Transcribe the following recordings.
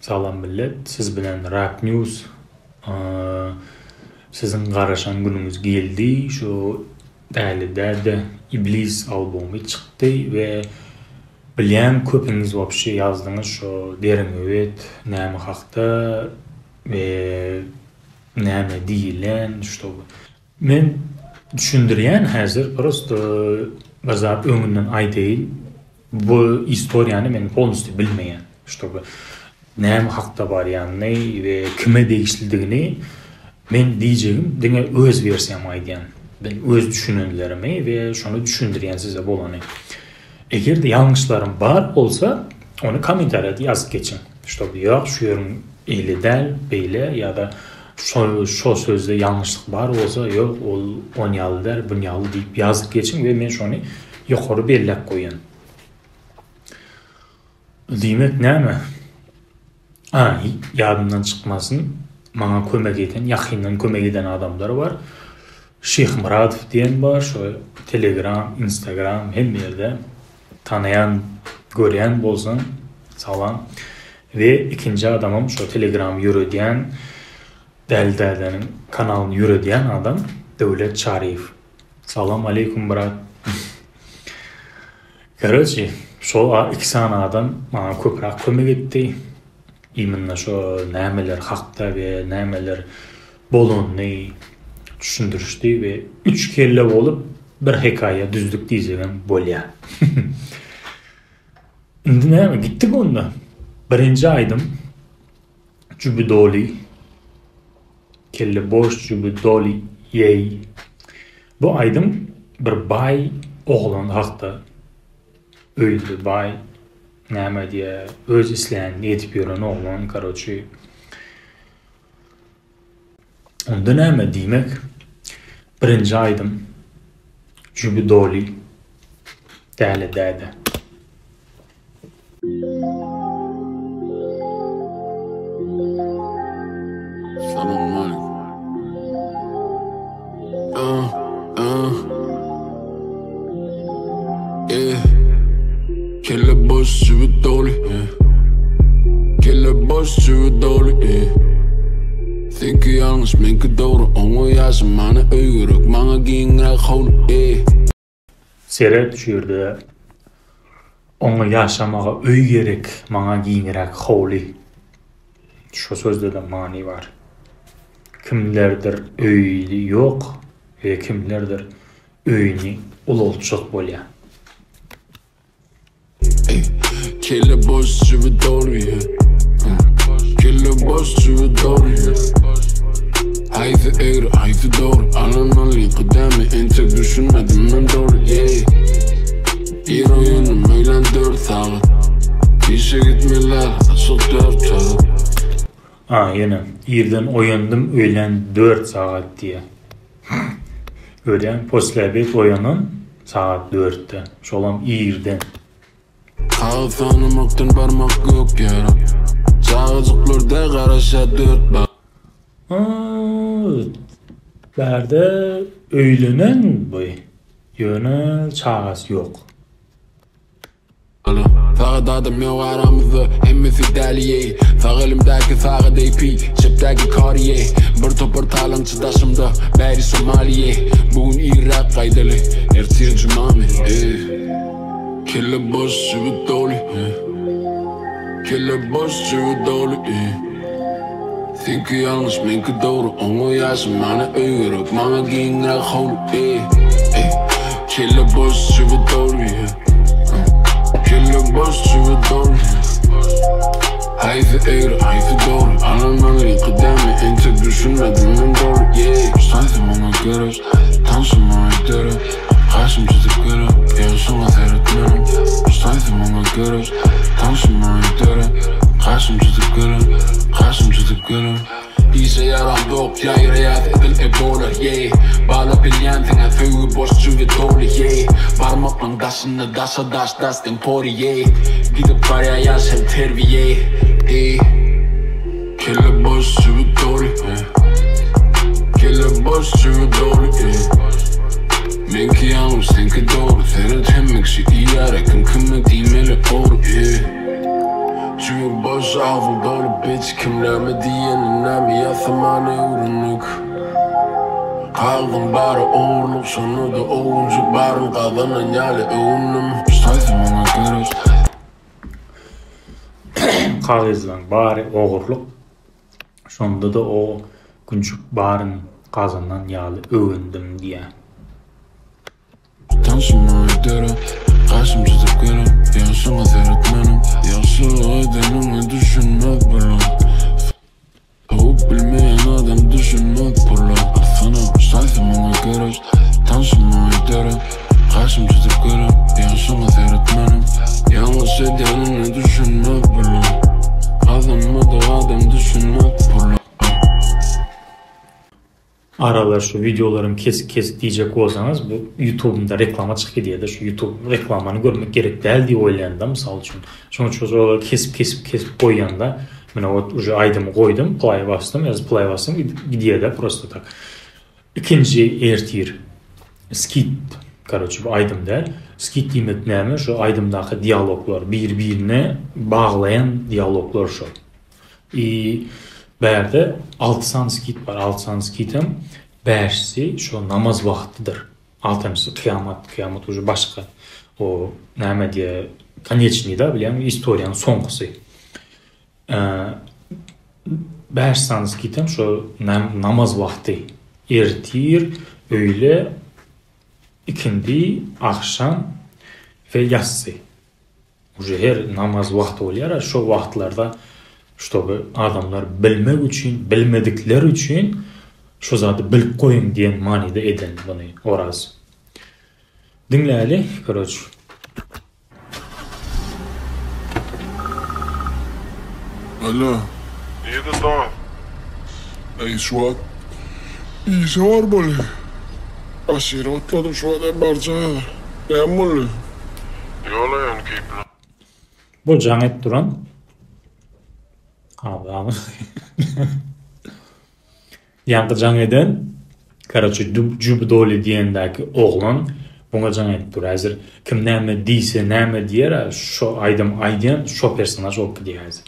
Salam millet, siz bilen Rap News. Sizin garaşan gününüz geldi. Şu dälide İblis albomu çıktı ve bilen köpüňiz wapşy yazdyňyz şu derin öwet, näme hakda ve näme diýilen şu. Men düşündirýän häzir prosto bazap öňünden aýdyl. Bu istoriýany men polностью bilmeýän. Şoby näme hakda barýanyny we kime degişlidigini men diýjegim diňe öz versiýam aýdýan. Ben öz düşünenlerimi ve şunu düşündürýän size bolany. Egerde ýalňyşlarym bar bolsa, onu kommentarýada ýazyp geçin. Şoby ýok, şu ýerim eýle däl, beýle ýa-da şu sözde ýalňyşlyk bar bolsa, ýok, ol on ýaly der, bu ýaly diýip ýazyp geçin we men şonu ýokary belläp goýan. Diýmek näme? Ýadymdan çykmasyn, maňa kömek eden, ýakyndan kömek eden adamlar bar. Şeyh Muradov diyen bar, şu Telegram, Instagram, hem yerde tanıyan, gören bolsun, salam. Ve ikinci adamım şu Telegram yürüdiyen, Dälde'nin kanalını yürüdiyen adam Devlet Çariyev. Salam aleyküm brat. Короче, şu iki adam bana köprak kömek etti. İminle şu nämeler hakda ve nämeler bolunny düşündürüşdi ve 3 kelle bolup bir hikaye düzdük diýjegem bolýa. Indi näme gitdik onda. Birinci aýdym jübi doli. Kelle boş jübi doli ýey. Bu aýdym bir bay oglan hakda öýdü bay. Näme diýe öz isleýän edip ýören oglan karoçy. Onda näme diýmek? Birinji aýdym jübi doli däle däde. Kelle boş jübi doli, kelle boş jübi doli. Think ýalňyş menki dogry, oňa ýaşy many öýgürek, maňa giňrek howly. Seret şüýürde oňa ýaşamaga öý gerek, maňa giňrek howly. Şu sözde de many bar. Kimlerdir öýli ýok we kimlerdir öýni ululçuk bolýar. Kelle boş jübi doli, kelle boş jübi doli. Haydi eğri, haydi doğru. Ananalıyım kıdemi, entek düşünmedim ben doğru. Bir oyunum öğlen 4 saat. İşe gitmeler, asıl 4 saat. Yine yerden oyandım öğlen 4 saat diye. Öğlen poslebek oyanın saat 4'te. Şolam yerden. Kağıt tanımaktan parmak yok yara. Çağızıklarda karaşa 4 bak. Berde öýlenen boy. Ýöne çağas ýok. Faqat adam ýok aramyzda, hemmesi däliye. Faq elimdäki faqat AP, çepdäki kariye. Bir topar talançy daşymda, bäri Somaliye. Bugün Irak gaýdaly, ertir jumamy. Kelle boş jübi doli, kelle boş jübi doli. Think ýalňyş menki dogry, oňa ýaşy many öýgürek, maňa giňrek howly. Kelle boş jübi doli, kelle boş jübi doli. Haydi eğri, haydi doğru. Ananalıyım kıdemi, entek düşünmedim ben doğru. Saydım ona göre, tansım ona göre. Karşım tutup göre, yaşına seyretmenim. Saydım ona göre, tansım ona göre. Karşım tutup göre, karşım tutup göre. İse yaran dok, yayrayat edil ebola, Bağla bilýän tiňe föýü boş jübi doli, Barmaklan daşyny daşa daş das tempori, Gidip barýa ýaşar terbiýe. Kelle boş jübi doli, kelle boş jübi doli. Menki ýalňyş senki dogry, seret hemmekşi ýarekim kime diýmeli ogry. Jübi boş ağzım dolu bitch. Kimlerime diyenin nemi yasamane uğrunluk. Kaldım bari uğurluk sonu da uğuncu barın kazanan yali uğunum. Saydım ona göre. Kağızdan bari oğurluk. Sonunda da o küçük barın kazanan yali övündüm diye. Tanışmaya dere, karşım tutup gelin. Yaşına seyretmenim, yaşlı edenimi düşünmek bile. Tavuk bilmeyen adam düşünmek bile. Sana saydım ona göre, tanışmaya dere, karşım tutup gelin. Yaşına seyretmenim, yalnız edenimi düşünmek bile. Adamı da adam düşünmek bile. Aralar şu videolarım kesik diyecek olsanız bu YouTube'da reklama çıkıyor diye de şu YouTube reklamını görmek gerek değil diye oylayandım misal için. Sonuç olarak kesip koyanda ben o aydımı koydum, play bastım gidiyor da prosto tak. İkinci ertir skit короче bu aydım der. Skit demek neymiş? Şu aydımdaki diyaloglar birbirine bağlayan diyaloglar şu. Berde 6 sanskrit var. 6 sanskritim bersi şu namaz vaktidir. Altıncısı kıyamet уже başka. O neyme diye konечный da bilen istoriyanın sonkusu. Bers sanskritim şu namaz vakti. Ertir, öğle, ikindi, akşam ve yatsı. Уже her namaz vakti oluyor. Şu vaktlarda чтобы adamlar bilmedikleri için şu zatı bilip koyun diyen manida eden bunu oraz. Dinleyeli, короче. Alo. Neydi daha? Ey şu an iyisi var böyle. Aşırı atladım şu an barca. Ne böyle? Yola yani keyifli. Bu canet duran abi. Yankı can eden короче Jubdoli diyendeki oğlan buna can ettir. Hazır kim neyme deyse neyme diyer şu aydan şu personaj olup gidiyor hazır.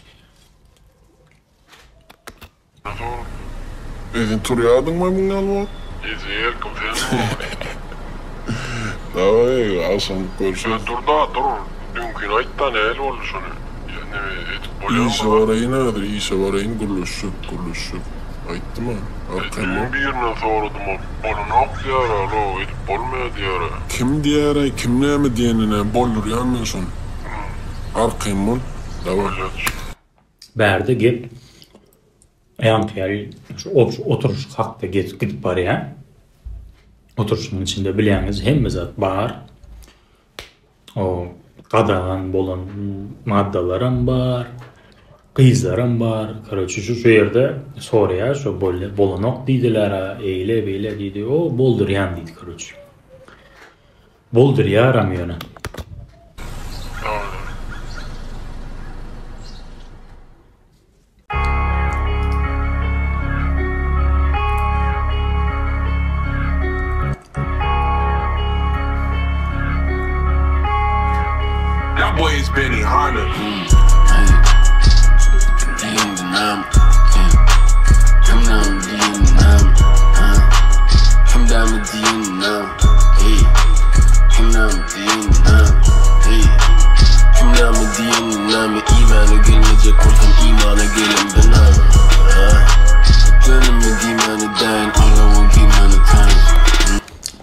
Doğru. Edin tur yağdın mı bundan mı? İzleyer kafayı. Davay alsan görsen. Dur da dur. Dünkü ayttan el oldu şunu. Yani etip İyisi boyama. var ayın adır. İyisi var ayın gülüşü. Ayttı mı? Arkamı. Birine sordum o. Bunu nok diyara lo. Etip bolmaya diyara. Kim diyere kim ne mi diyenine bollur yanmıyorsun. Arkayım mı? Davay. Berde git oturuş hakta gidip var ya. Oturuşun içinde bileniz hem zat var. O qadagan bolan maddalaram var. Kızlarım var. Короче şu yerde soruya şu bolanok deydiler. Eyle beyle deydi. O boldur yan deydi короче. Boldur ya ramyona. That boy is Benny Hanna.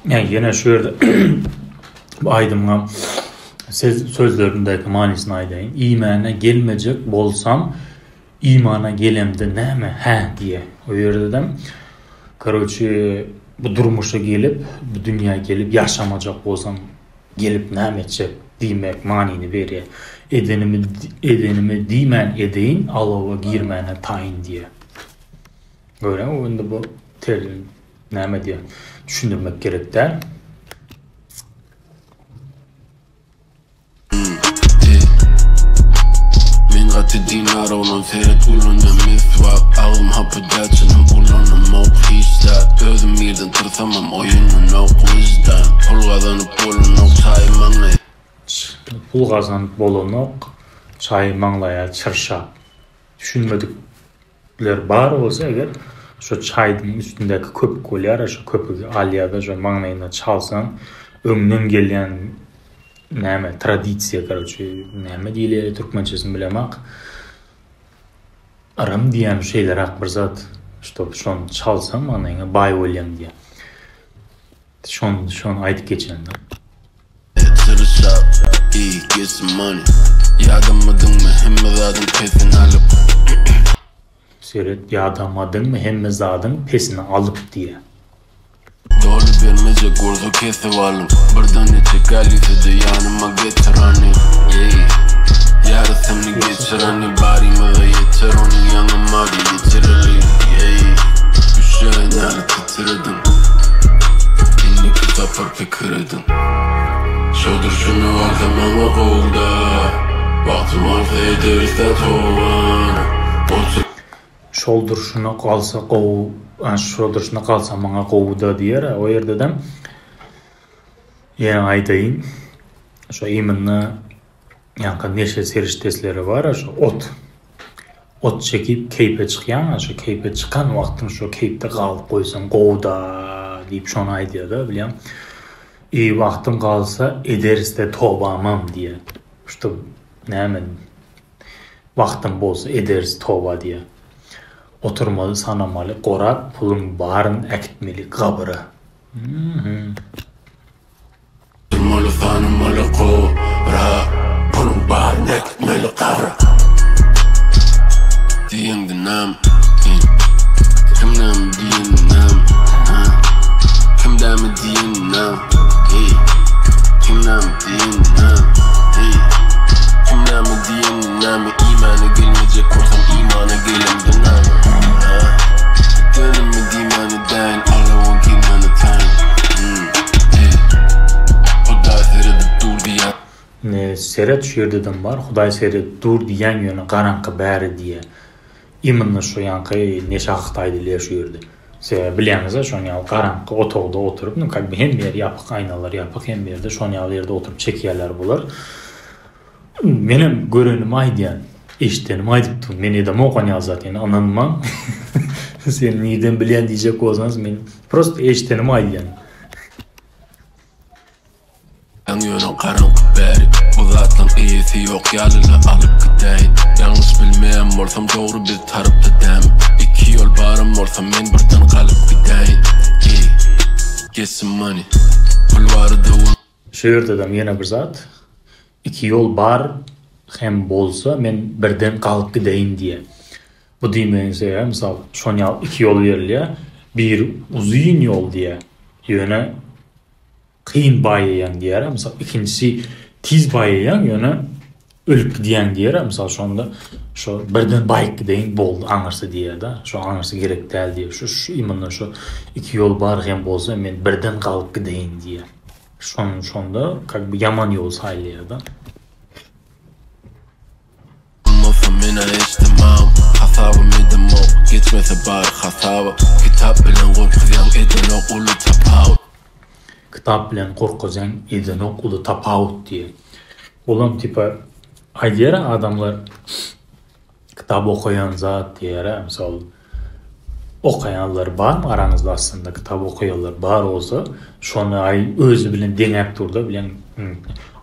Yani yine şöyle bu aydımla sözlerindeki manisini aydayın. İmana gelmeyecek bolsam imana gelemde ne mi? He diye. O yerde de короче bu durmuşa gelip bu dünyaya gelip yaşamayacak bolsam gelip ne edecek demek manini veriyor. Edenimi dimen edeyin Allah'a girmene tayin diye. Böyle o onda bu ne diye düşündürmek gerek değil. Till dinar olan seyret ullunda misvak Ağım hapı gerçinin ulanım o pista Özüm birden tırsamam oyunun o yüzden Pul kazanıp bolunok çaymanla Pul kazanıp bolunok çaymanlaya çırşap düşünmedikler bar olsa eğer şu çaydın üstündeki köpük olyar, şu köpüğü alyada şu mağnayına çalsan öňden gelýän näme tradisiýa garaçy näme diýilýär türkmençesini bilemek aram diýen şeyler ak bir zat şonu çalsan mağnayına bay bolýan diýe şonu aýdyp geçende to the shop, get some money. Yadamadın mı hem zadın pesini alıp. Seret yadamadın mı hem zadın pesini alıp diye. Doğru vermece gordo kesip alım. Buradan neçe kalite de yanıma getir hani. Yarısını geçir hani barime ve yeter onu yanıma bir getirelim. Düşen yani titredin. İnni kızapar pekiredin. Şodur şunu var zamana kovda. Baktım arsa ederse toğan. Şoldur şuna kalsa kov, şoldur şuna kalsa bana kovda diyer. O yerde de yani aytayın. Şu imanna yani neşe seriştesleri var. Şu ot çekip keype çıkyan. Şu keype çıkan vaktin şu keypte kalıp koysan kovda deyip şonu aytıyor da biliyorum. İyi vaktim kalsa ederiz de tobamam diye. İşte näme vaktim bolsa ederiz toba diye. Oturmalı sanamalı, qorak pulun barın ekitmeli kabırı. Oturmalı sanamalı qorak pulun barın ekitmeli kabırı. Diyen de nam, kimden diyen nam, kimden mi diyen nam. Kimden diyen nam, kimden mi diyen nam. İmana gelmeyecek olsam imana gelim de nam. Gönlüm mi dimani dayn, all I want gimana time. Huday seyredip dur diyen. Seret şu yerden var, Huday seyredip dur diyen yönü qarankı bäri diye. İmanna şu yankı neşe haqtaydılar şu yerde. Bilýäňiz şonu ýaly qaraňky otogda oturup, hem ýer ýapyk aynalar ýapyk, hem ýerde şonu ýaly ýerde oturup çekýärler bular. Menem görenim aýdýan, eşitdenim aýdypdy. Men edem okan ýazatyn, ananmam. Sen niden bilýän diýjek bolsaňyz, men prosta eşitdenim aýdýan. Yönü qaraňky bäri, bu zatlaň ýesi ýok ýalyla alyp gideýin. Ýalňyş bilmeýän bolsam dogry bir tarapda däm. İki yol barım olsa men birden kalıp gideyin. Get some money. Pul vardı o. Şu yerden yine bir zat. İki yol bar hem bolsa men birden kalıp gideyin diye. Bu diýmeýänse misal şon ýal iki yol berilýär. Bir uzun yol diye. Ýöne kıyın baýaýan diýär. Misal ikincisi tiz baýaýan ýöne ölüp gidiyen diýer, misal şonda şu birden baýyk gideýin boldy aňyrsa diýer da. Şu aňyrsa gerek däl diýer. Şu imanna şu iki yol bar hem bolsa men birden galyp gideýin diýer. Şonda как бы yaman yol saýlýar da. Olmasa mena istemam. Hasabym edem o. Geçmese bar hasaba. Kitap bilen gorkuzyan eden okulu tapawut. Kitap bilen gorkuzyan eden okulu tapawut diýer. Olam tipa aýdýar adamlar kitap okuyan zat diýer, misal okuyanlar barmy araňyzda aslında kitap okuyanlar bar bolsa, şonu özü bilen deňäp durda bilen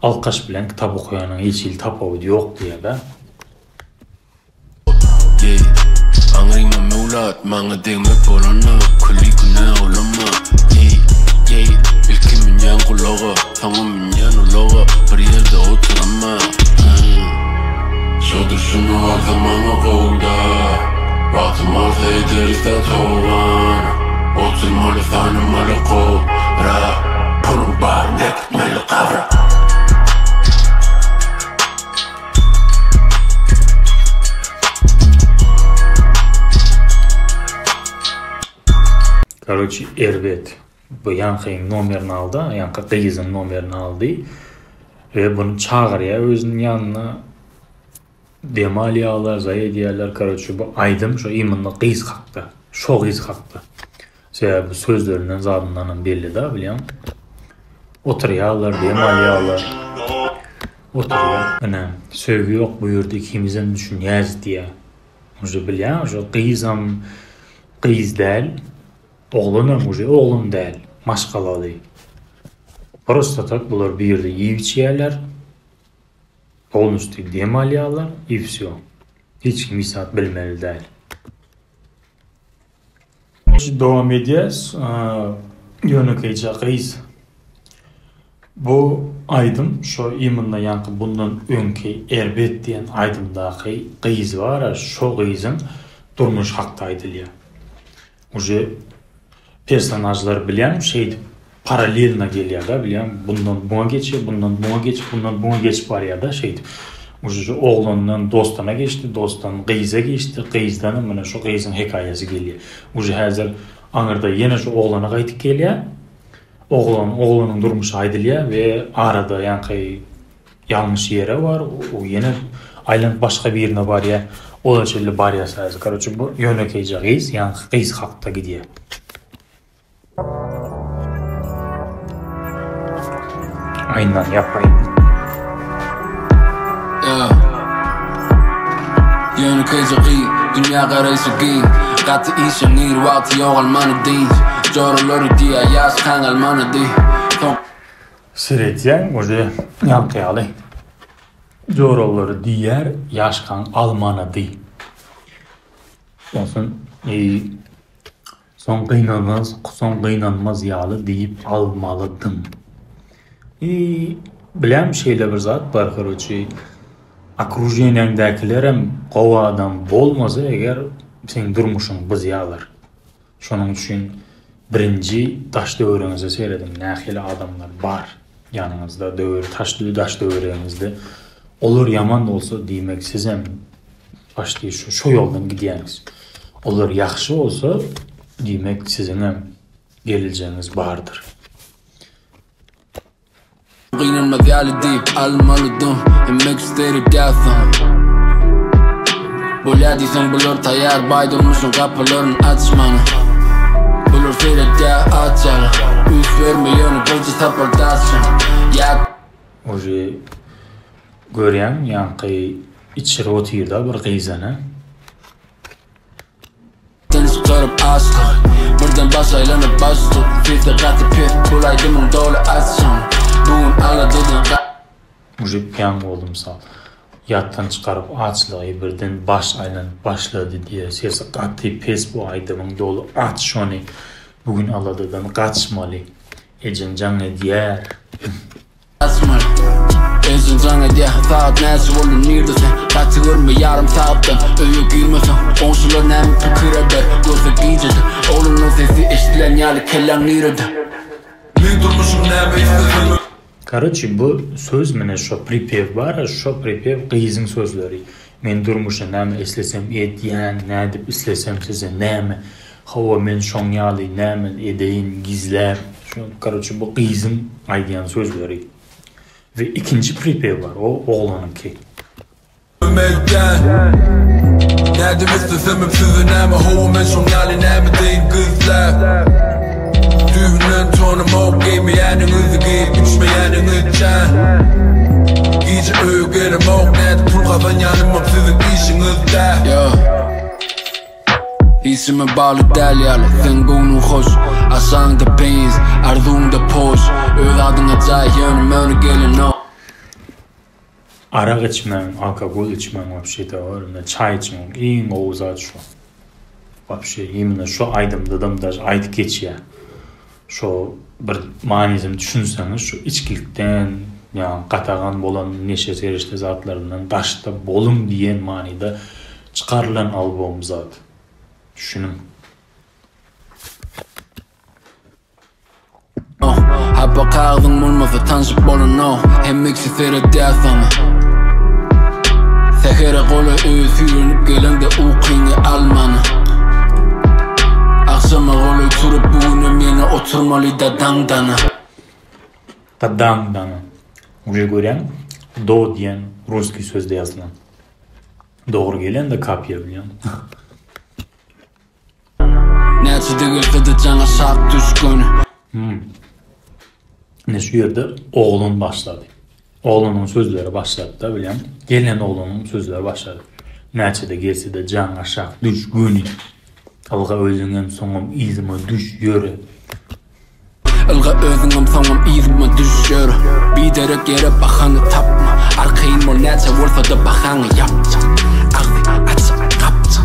alkaş bilen kitap okuyanyň hiç il tapawy ýok diýer da. Angrima mevlat, maňa deňmek bolany, kully güne olama. Ilkimin ýan kulagy, taňymyň ýan ulagy, bir ýerde oturama. Şodur şunu var zamana kovda. Baktım arsa ederse toğan. Oturmalı sanımalı kovra. Pulun barın ekitmeli kavra. Короче, Erbet bu Yankyň nomerini aldy, Yanky gyzyň nomerini aldy ve bunu çağırýar özüniň ýanyna. Demalyalar, zayediyalar, korоче bu aydym şu imanna gyz hakda. Şo gyz hakda. Bu sözlerinden zadyndan belli da bilýän. Oturýarlar, demalyalar. Oturýar. Ana, söwgi ýok bu ýerde ikimizden düşünýäz diýe. Uje bilýän, şu gyzam gyz däl, oğlanam uje oğlum däl, maşgalaly. Prosta tak bular bir ýerde ýyp içýärler. Olmuştu dem alýarlar, и всё. Hiç kim isat bilmeli däl. Dowam edýäs. Ýönekeýje gyz. Bu aydym şo imunda ýanky bundan öňki erbet diýen aydymdaky gyz bar, şo gyzyň durmuş hakda aýdylýar. Uje personajlar bilen şeýdi paralelna gelýär da, bilen bundan buňa geçip, bundan buňa geçip, bundan buňa geçip barýar da şeýdi. Uje oğlandan dostana geçti, dostdan gyza geçti, gyzdan mana şo gyzyň hekaýasy gelýär. Uje häzir aňyrda ýene şo oğlana gaýtyp gelýär. Oğlanın durmuşy aýdylýar we arada ýanky ýalňyş ýere bar, o ýene aýlanyp başga bir ýerine barýar. Ola şeýle barýar säze. Korоче bu ýönekeýje gyz, ýanky gyz hakda gidýär. Aynen yapayım. Ýönekeýje gyz, dünýä garaýsy gyz. Gatty işe nir wagty ýogalmany diň. Joralary diýär ýaş kangalmany diň. Sretýän uje ýanky. Joralary diýär ýaşkan almany diň. Son gynanmaz ýaly diýip almalydyň. Bilem şeýle bir zat bar, korоче, okrujenýäňdakilerem gowadan bolmasa eger sen durmuşyň bızýarlar. Şonuň üçin birinji taş döwrüňizde seredim, nähili adamlar bar ýanyňyzda, taş döwrüňizde. Olur yaman bolsa diýmek siz hem başly şo ýoldan gidýäňiz. Olur ýaxşy bolsa diýmek siziň hem geleceğiniz bardır. Gynanma ýaly diýip almalydyň, emmek isterim gäsem. Bolýardyň bular taýýar baýdylmyşyň gapylaryny açmany. Bular seredýär açar, üç vermeýän bolsa tapardasyn. Oje görýän ýanky içeri otyrda bir gyzana. Deniz garip asla, birden baş aýlanyp başdy. Fitde gaty pet, bulaýdymyň doly açsam. Bugün aladyň. Oje piyan boldum sal. Yattan çıkarıp açlığı birden baş aýlanyp başlady diye ses gaty pes bu aýdymyň doly aç şony. Bugün aladydan gaçmaly. Ejen jan edýär. Asmal. Ejen jan edýär. Saat näçe boldy nirde? Gaty görme ýarym saatdan. Öýe girmesem, onşular näme pikir eder? Gözle giýjedi. Oğlumyň sesi eşitilen ýaly kelläň nirde? Men durmuşum näme istedim? Короче, bu söz mene şo pripev bar, şo pripev gyzyň sözleri. Men durmuşa näme eslesem edýän, nädip islesem size näme. Hawa men şoň ýaly näme edeýin gizläp. Şo короче bu gyzyň aýdýan sözleri. Ve ikinci pripev var, o oğlanınki. Nädip islesem size näme, hawa men şoň ýaly näme edeýin gizläp. Düğünden tanımak giymeyeninizi giyip içmeyeniniz-can. İyice öğrenemek näde pul kazan yanımak sizin işinizde. İsime bağlı däl ýaly, sen göňüň hoş. Aşaňda peňiz, arzuňda poş. Öz adyňa jaý ýönüm gelin o. Arak içmem, alkogol içmem, вообще-то çay içmem, iň owzat şu. Вообще, imенно şu aýdymdydym da aýdyp geçýär. Şo bir manizm düşünseniz, şu içkilikten, yani qatagan bolan neşe serişte zatlarından qaşta bolum diyen manida çıkarılan albom zat. Düşünün. Hapa kağıdın bulmasa tanışıp bolun o. Hemmiksi seredýär sana. Sehere goly öz ýürünip gelende ukyňy almany. Akşama goly turup bugünem ýene oturmaly da dangdana. Dangdana. Uje görýän, do diyen ruski sözde yazılan. Doğru gelen de kapya bilýän. Näçe degildi jaňa şak düşkün. Ne şu yerde oğlun başladı. Oğlunun sözleri başladı da bilýän. Gelen oğlunun sözleri başladı. Näçede gelse de can aşağı düş günü. Alga özüňem soňam izime düş ýöre. Alga özüňem soňam izime düş ýöre. Biderek yere bakanı tapma. Arkayn mol näçe bolsa da bakanı yapça. Agzy açyk kapça.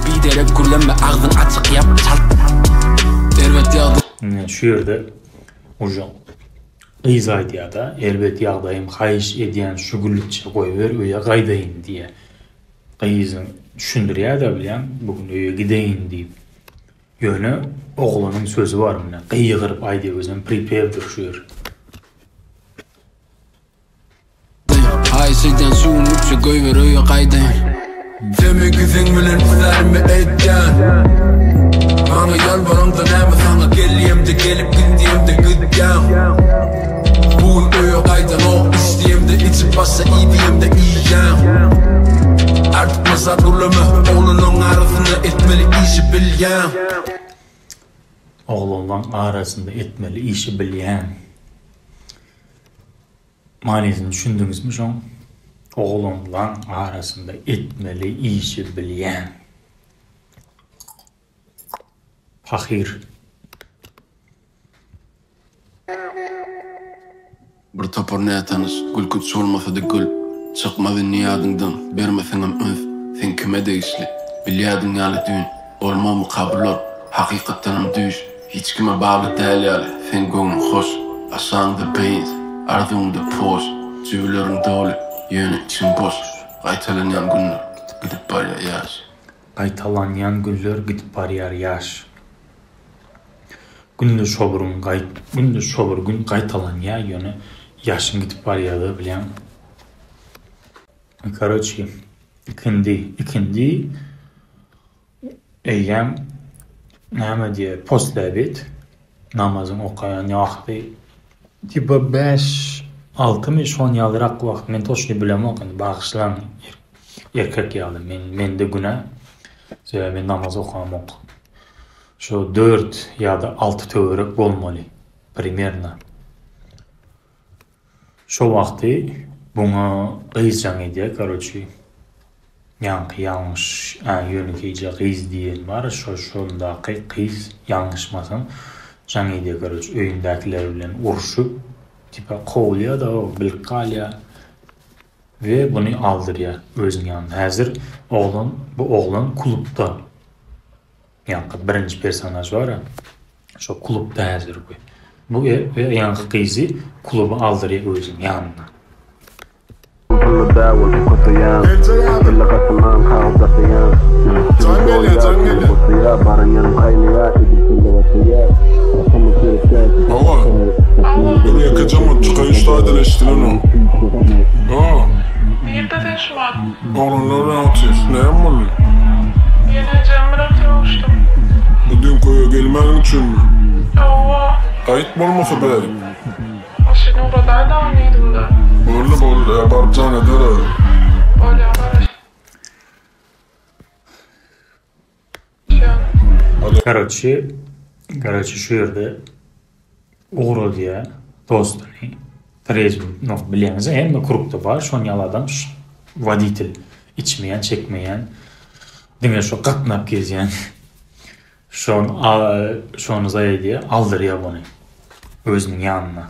Biderek gürlenme agzyn açyk yap çaltma. Derwet ýagdy. Şu ýerde oja Gyz aýdýar-da, elbet ýagdaýym haýyş edýän şugullikçe goýber, öýe gaýdaýyn diýe. Gyzyň düşündirýär-de bilen, bugün öýe gideýin diýip. Ýöne oglanyň sözü bar mene. Gyýgyryp aýdyp özüm prepevdir şu ýer. Haýyş edýän şugullikçe goýber, öýe gaýdaýyn. Demek sen bilen islerimi etken. Bana yalvarımda näme sana geliyemde gelip gindiyemde gıdyan. Bugün öýe gaýdan o işdiyemde içip bassa iyidiyemde iýýän. Artık masat ulama oğlunun arasında etmeli işi bilýän. Oğlanlar arasında etmeli işi bilýän. Manysini düşündüňizmi şoň? Oğlanlar arasında etmeli işi bilýän. Fakir. Bir tapar ne tanış, gül küt olmasa da gül. Çıkmadı niyadından, bermesenem öz. Sen kime değişli, bilyadın yalı düğün. Olma mukabil ol, hakikattanım düş. Hiç kime bağlı değil yalı, sen gönlün hoş. Aşağında beyiz, ardığında poz. Tüylerin dolu, yönü için boş. Qaytalanyan günler, gidip barya yaş. Qaytalanyan günler gidip barýar ýaş. Günde şobur gün qaytalanýar ýöne ýaşyň gidip barýardy bilen. Короче, ikindi eýem näme diýe postlebit namazyň okaýan ýagty tipe 5-6 mi şon ýalyrak wagt men toşny bilemok bagyşlan erkek ýaly mende güne men namaz okamok. Şu 4 ya da 6 töwerek bolmaly primärna. Şu wagty buňa gyzjaň edýär, короче. Ýangyş, ýönükeýje gyz diýen bar, şonda gyz ýalňyşmasam, jaň edýär, короче, öýündekiler bilen uruşup, tipe gowlýar da bilip galýar we buny aldyrýar özüň ýanyna. Häzir bu oglan klubda. Ýa-da birinji personaj bar, şo klubda häzir bu. Bu ýa-da gyzy kluba aldyrýar özüň ýanyna. Baba, beni yakacağım o çıkayış da adeleştiren o. Nerede şu an? Oğlanlar ne atıyorsun? Ne yapmalıyım? Yine Cemre'ye uçtum. Dün koya gelmenin için mi? Allah. Kayıt mı olmasa be? O şimdi buradaydı anıyordum da. Böyle yaparcan eder. Böyle yaparız. Короче, şu ýerde Ugro diýe dostuny trezmi, bilýäňiz, hemme kurupda bar, şoň ýalardan waditel içmeýän, çekmeýän, diňe şo gatnap gezýän. Şonu zaýdy, aldyrýar buny özüniň ýanyna.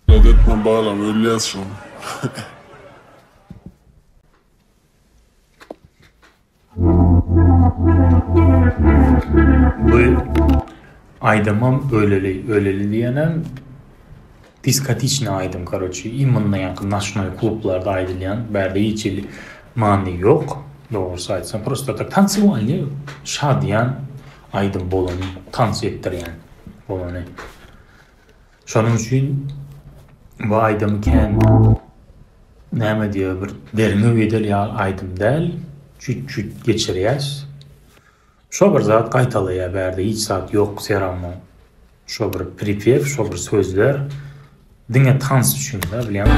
Edetme bağlam, öyleyaz şunu. Bu aydamam öyleli diýenem diskotичный aydym, короче, immanna ýakyn naşional klublarda aydylýan, bärde hiç many ýok. Dogrusu aýtsam, prosta tak tansyvalny, şadýan aydym bolany, tans etdirýän bolany. Şonuň üçin bu aydym ken näme diýär, bir derine bedel ýa aydym däl, çüt geçirýäs. Şo bir zat qaytalyýar bärde, hiç zat ýok, seramma. Şo bir pripev, şo bir sözler diňe tans üçin de bilýän.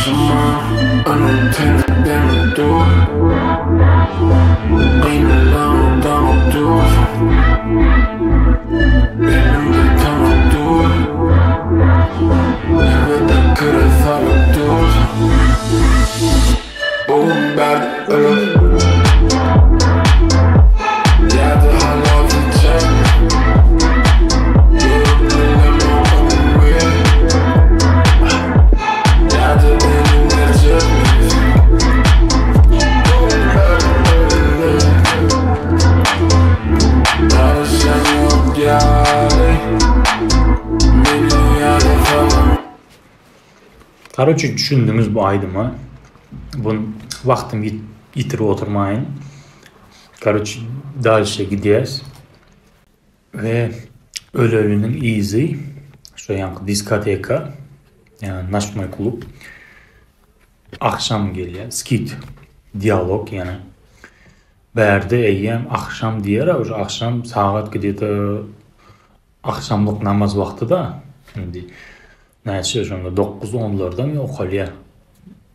zaman Anam tenekten dur Kıymelerden dur Elimde tamam dur Evde kırı sarıp dur Oğlum ben ölüm Yerde hala gidecek Короче, düşündünüz bu aydımı. Bunun vaktim yitirip oturmayın. Короче, dağılışa gidiyoruz. Ve ölünün izi, şu yankı diskoteka, yani naşmay kulüp. Akşam geliyor, skit, diyalog yani. Berde eyyem akşam diyer, akşam saat gidiyor, akşamlık namaz vakti da. Şimdi, neyse, şunda 9-10'larda mı okuyor?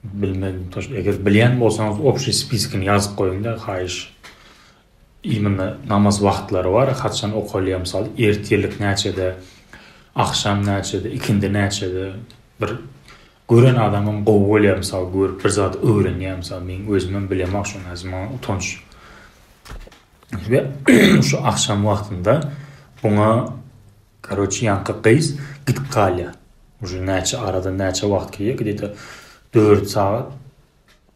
Bilmedim. Eğer bilen olsanız, общий spiskini yazıp koyun da, hayır. İmine namaz vaxtları var. Haçan okuyor, misal, ertelik neçede, akşam neçede, ikindi neçede, bir gören adamım qoğuluyor, misal, bir zat öğreniyor, misal, men özümün bilemek şun azman utanç. Ve şu akşam vaxtında buna, короче, yankı qız git qalya. Şu neçe arada neçe vaxt geliyor, gidip 4 saat,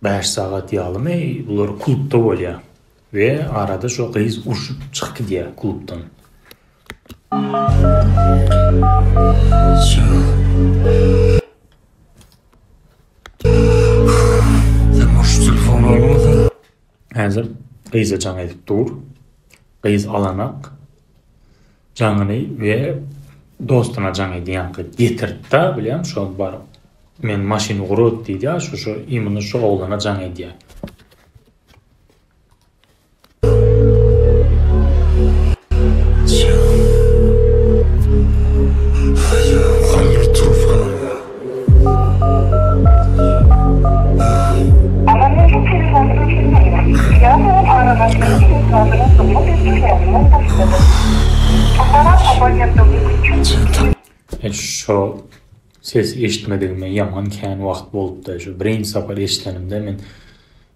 5 saat yalımı, bunlar klubda oluyor. Ve arada şu kız uçup çık gidiyor klubdan. Sen hoş telefon almadın. Hazır kızı can edip dur. Kız alanak. Canını ve dostuna can ediyen kız getirdi da biliyorum şu var. Men maşini kurut deydi ya şu imını şu oğlana can ediyor. Şu ses eşitmediğime yaman keyin vaqt bolupda şu birinci safar eşitlenimde men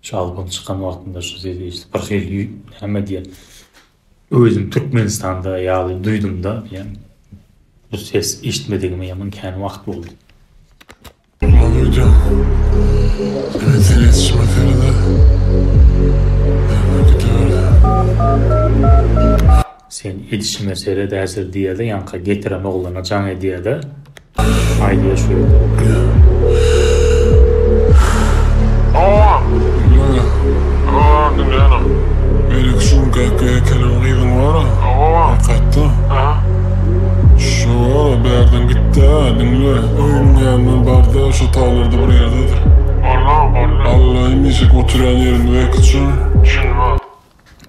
şu albüm çıkan vaqtında şu ses eşitip bir xeyli hem diye özüm Türkmenistan'da yalı duydum da yani bu ses eşitmediğime yaman keyin vaqt boldu. Anladım. Evet, iletişim atarada. Sen iletişim mesele derser diye de yanka getireme oğlana can ediye de haydiye şöyle. Dinleyelim. Benim şun kakaya kelime gidin var ha. Kattı. Şu var, bir yerden gitti ha, dinle. Oyun yanından barda, şu tağlarda bir yerdedir. Allah'ım yiyecek oturan yerini ve kıçın.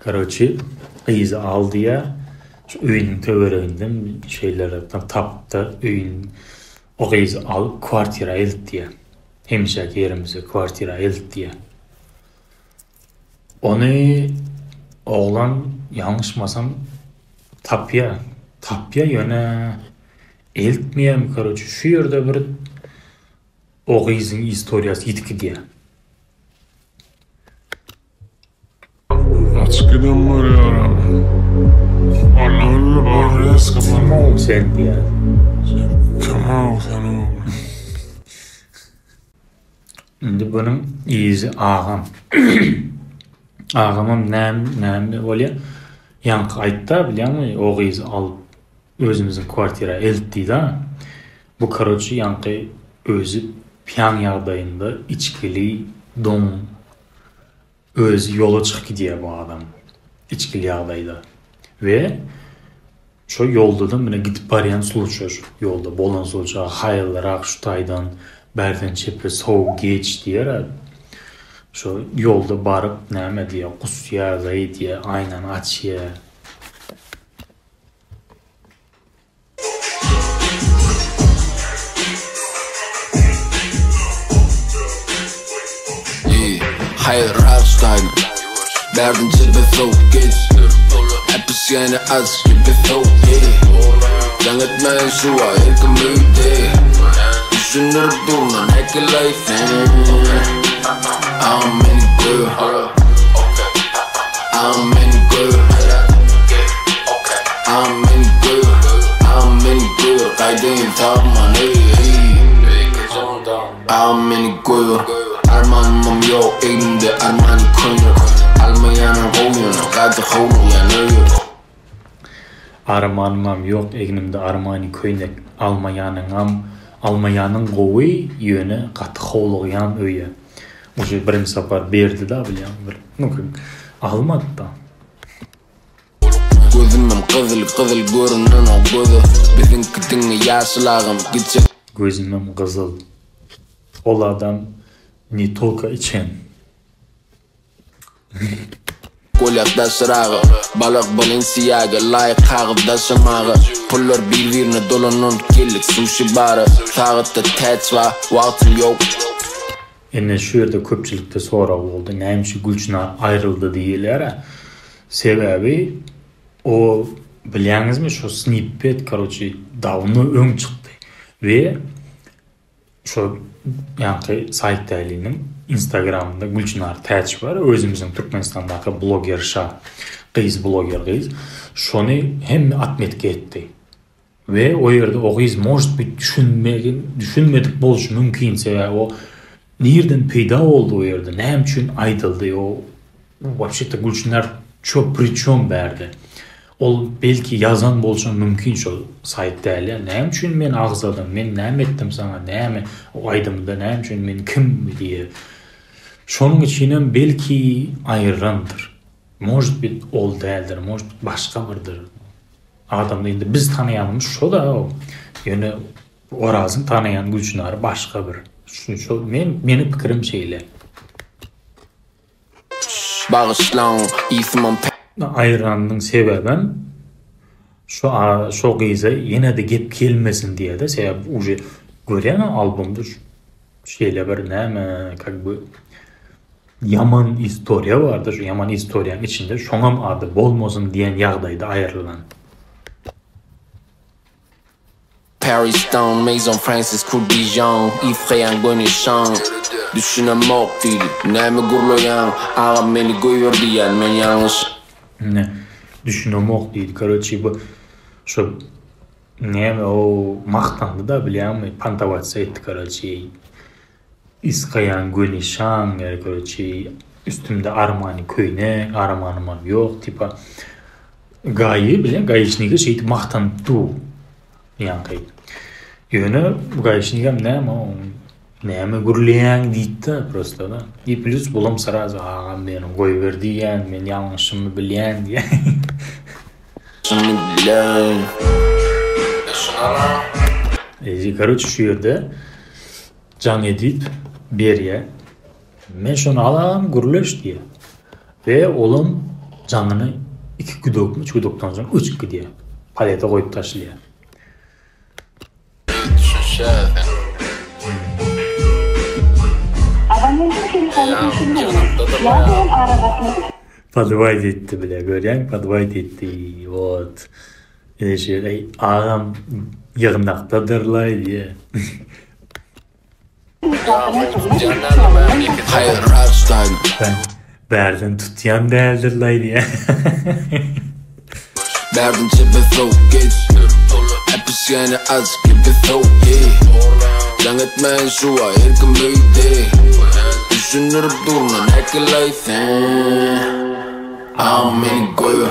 Короче, kızı aldı ya, şu öyünün tövereğinden şeylerden taptı, öyün o kızı alıp kvartira elit diye. Hemşek yerimize kvartira elit diye. Onu oğlan yanlışmasam tapya yöne eltmeyem короче şu yerde bir o kızın historiyası yitki diye. Açık edem var ya. Allah'ım var eski bana. Sen diye. Tamam sen oğlum. Şimdi bunun izi ağam. Ağamım nem oluyor. Yankı aytta biliyor musun? O kızı alıp özümüzün kvartira eltti da. Bu короче yankı özü Pyongyang'dayında içkili don öz yola çık gidiyor bu adam. İçkili yağdaydı. Ve şu yolda da bana gidip barayan suluçur. Yolda bolan suluçur. Hayallar akşutaydan berden çepre soğuk geç diye. Şu yolda barıp neyme diye kusya zayı diye aynen açıya. Hayır Rammstein Berdin çipe fokus Hepsi yine az gibi fokus Yanıtmayın şu ayırkı müydü Düşünür durma neki life'in I'm in good I'm in good I'm in good I'm in good Kaydın tamam I'm in good Armanım yok elimde armani koyuyor Almayanın koyuyor Kadı koyuyor Armanım yok egnimde armani köynek almayanın gowy yöne gatı howlugyan öye. Oje birinci safar berdi da bilýän bir. Mümkin almadı da. Gözümüm kızıl görünen o gözü Bizimki dinle yaşlağım gitse Gözümüm kızıl. Ol adam ne tolka içen. Kolyakda sırağı Balık Balenciaga layık kağıda şamağı Pullar birbirine dolanın kellik sushi barı Tağıtta täç var vaktim yok Ene şu yerde köpçülükte sonra oldu. Näme Gülçinar ayrıldı diýerler. Sebebi o bilýäňizmi şu snippet karoçy dawny öň çykdy we şu ýa-ni saytdalynyň Instagramda Gülçinar täç bar. Özümüziň Türkmenistandaky bloger şa gyz bloger gyz. Şonu hem atmetke etdi. Ve o yerde o gyz most bir düşünmedik boluşy mümkinse o nereden peyda oldu o yerde? Näme üçin aýdyldy o? Вообще-то Gülçinar çok pričom berdi. Ol belki yazan bolsa mümkin şu saytdaly. Näme üçin men agzadym? Men näme etdim sana? Näme o aýdymda näme üçin men kim diye. Şonuň içinem belki aýrandyr. Может быть ol däldir, может быть başga birdir. Adamda indi biz tanaýanymyz şo da o. Ýöne Orazyň tanaýan Gülçinary başga bir. Şu meni pikirim şeýle. Bağışlan ismim Aýrandyň sebebem şu gyza ýene de gep kelmesin diye de sebäp uje görýän albumda şeýle bir näme как бы yaman historia vardır. Şu yaman historiýanyň içinde şoňam ady bolmasyn diýen ýagdaýda aýrylan. Paris Stone, Maison Francis Courdijon Ifreyan Gönüşan Düşünemok diýdi Näme gurlayan Ağam meni goýber diýen men ýalňyş Ne düşünemok diýdi. Karoçy bu şu näme o maktandy da bilýärmi? Pantawatsa etdi karoçy. İskayan Gönüşan karoçy üstümde Armani köýnek, armanymam ýok tipa gaýy bilen gaýyşnygy şeýdi maktandy. Ýa-ni ýöne bu gaýyşnygam näme gurlayan diýdi prosto da. И плюс bulam sarazy agam meni goýber diýen, men ýalňyşymy bilýän diýen. Şunu bilen Karoçy şu ýerde Can edip berýär. Men şonu alam gurlaş diýe. Ve olam janyny 2 güdökmi, 3 güdökden soň 3 diýe. Paleta goýup taşlýar. Подвайт etdi bile görýän, podvayt etdi. Вот. Şeýle agam ýygnakdadyr diye. Hayır Rammstein Ben berden tutýan däldir diye. Berdin çipe fokus Hepsi yine az gibi fokus Yanıtmayın şu ayırkı müydü Düşünür durma neki life'in I'm in good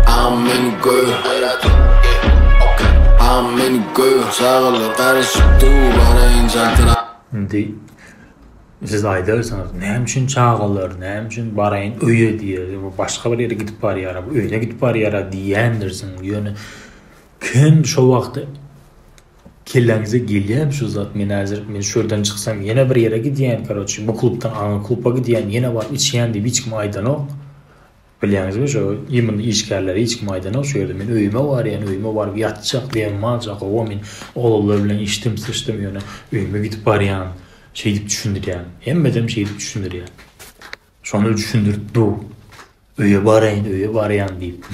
I'm in good I'm in good Sağlık karışık dur bana inceltin Indi siz aýdarsyňyz, näme üçin çağalar, näme üçin baraýyn öýe diýe, başga bir ýere gidip barýar, öýüne gidip barýar diýendirsiň. Ýöne kim şo wagtda kelläňize gelýär şu zat men häzir men şurdan çyksam ýene bir ýere gidýän, karoçy bu klubdan aňa klubga gidýän, ýene bar içýän diýip hiç kim aýdanok. Bilýäňizmi şo ýemini işgärleri hiç kim aýdanok şu ýerde men öýüme barýan, öýüme baryp ýatjak diýen maljak o men oğullar bilen işdim sıçdym ýöne öýüme gidip barýan. şeydip düşündürýän. Hemmedem şeydip düşündürýän. Şonu düşündürdi. Öýe barayın diýip.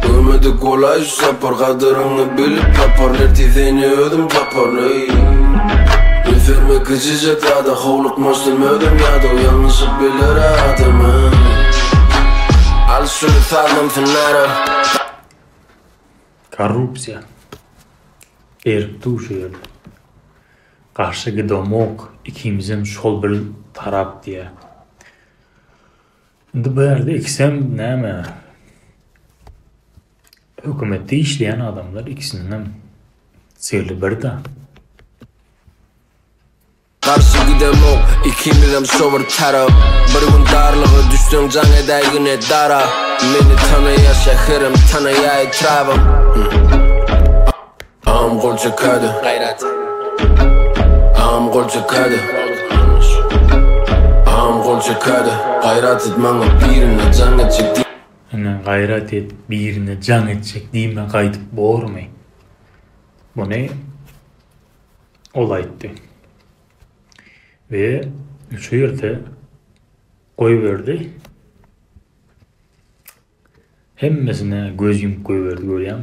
Ömüdü kolay sapar kadırını bilip yapar nertizeni ödüm tapar Üferme kıcıca da hovluk maslim ödüm ya da yanlışı bilir adımı Al şunu saldım tınlara Korrupsiya. Erktu şeýerde. Karşı gidamok ikimizin şol bir tarap diye. Indi bu yerde ikisem näme? Hökümetde işleyen adamlar ikisinden sirli bir de. Karşı gidamok ikimizem şovur tarap Bir gün darlığı düştüm can edaygine dara Meni tanıya şehirim tanıya etrafım Ağam gol çakadı Ağam gol çakadı Ağam gol çakadı Gayrat etmana birine can edecek Gayret et, birine can edecek diýme gaýdyp bormy. Bu ne? Olaydy. Ve şu yerde koyuverdi. Hemmesine göz yumup koyuverdi görýän.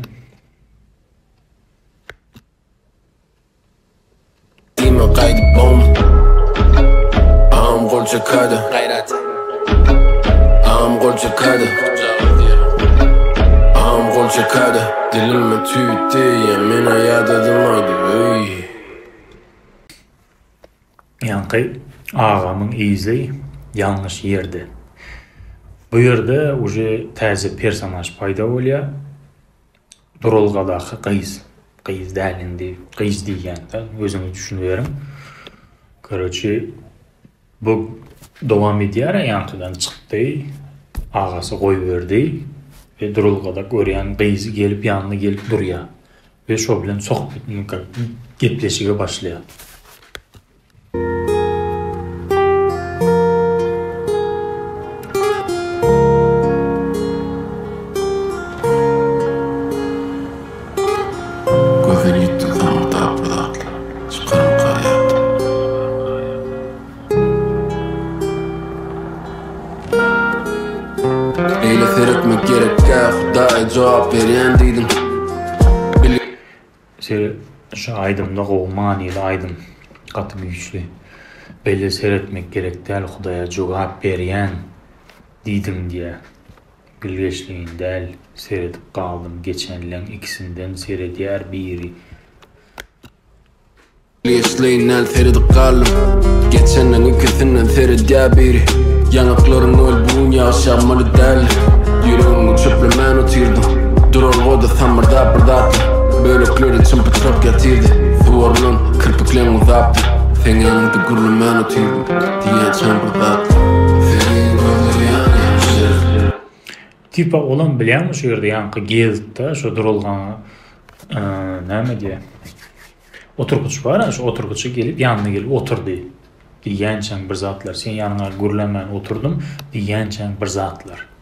Dime gaydyp bom Ağam gol çakadı Ağam gol çakadı Ağam gol çakadı Dilime tüyüttü yemin ayadadım aydı Yankı ağamın izi yanlış yerde. Bu yerde uje täze personaj payda bolýar. Durulgadaky Qyz dälindi. Qyz diýende özüňi düşünýärim. Korоче, bu dowam edýär, ýankydan çykdy. Ağasy goýberdi ve durulgada görýän Qyzy gelip ýanyna gelip durýar. Ve şo bilen sohbetini gepleşige başlaýar. Cevap veren dedim Şu aydımda gowmanyly aydym gaty güýçli. Belli seyretmek gerek däl Hudaýa jogap berýän diýdim diýe. Bilgeçliğin däl seyredip kaldym. Geçenlen ikisinden seyredýär biri. Bilgeçliğinden seyredip kaldym. Geçenlen ikisinden seyredýär biri. Yanaklarım ölbüğün yaşamalı däl. Yüreğimi çöplemän otirdim. Durulgoda samırda bir datly. Bölükleri çımpıtrap getirdi. Suvarlan kirpiklerim uzaptı. Sen yanında gürlemän otirdim. Diýen çampır datly. Seni görýän ýaşyr. Tipa olan bilýärmi şu ýerde ýanky gezdi, şu durulgan näme diýe? Oturguç bar, şu oturguça gelip ýanyna gelip oturdy. Diýençäň bir zatlar, sen ýanyna gürlemän oturdum, diýençäň bir zatlar.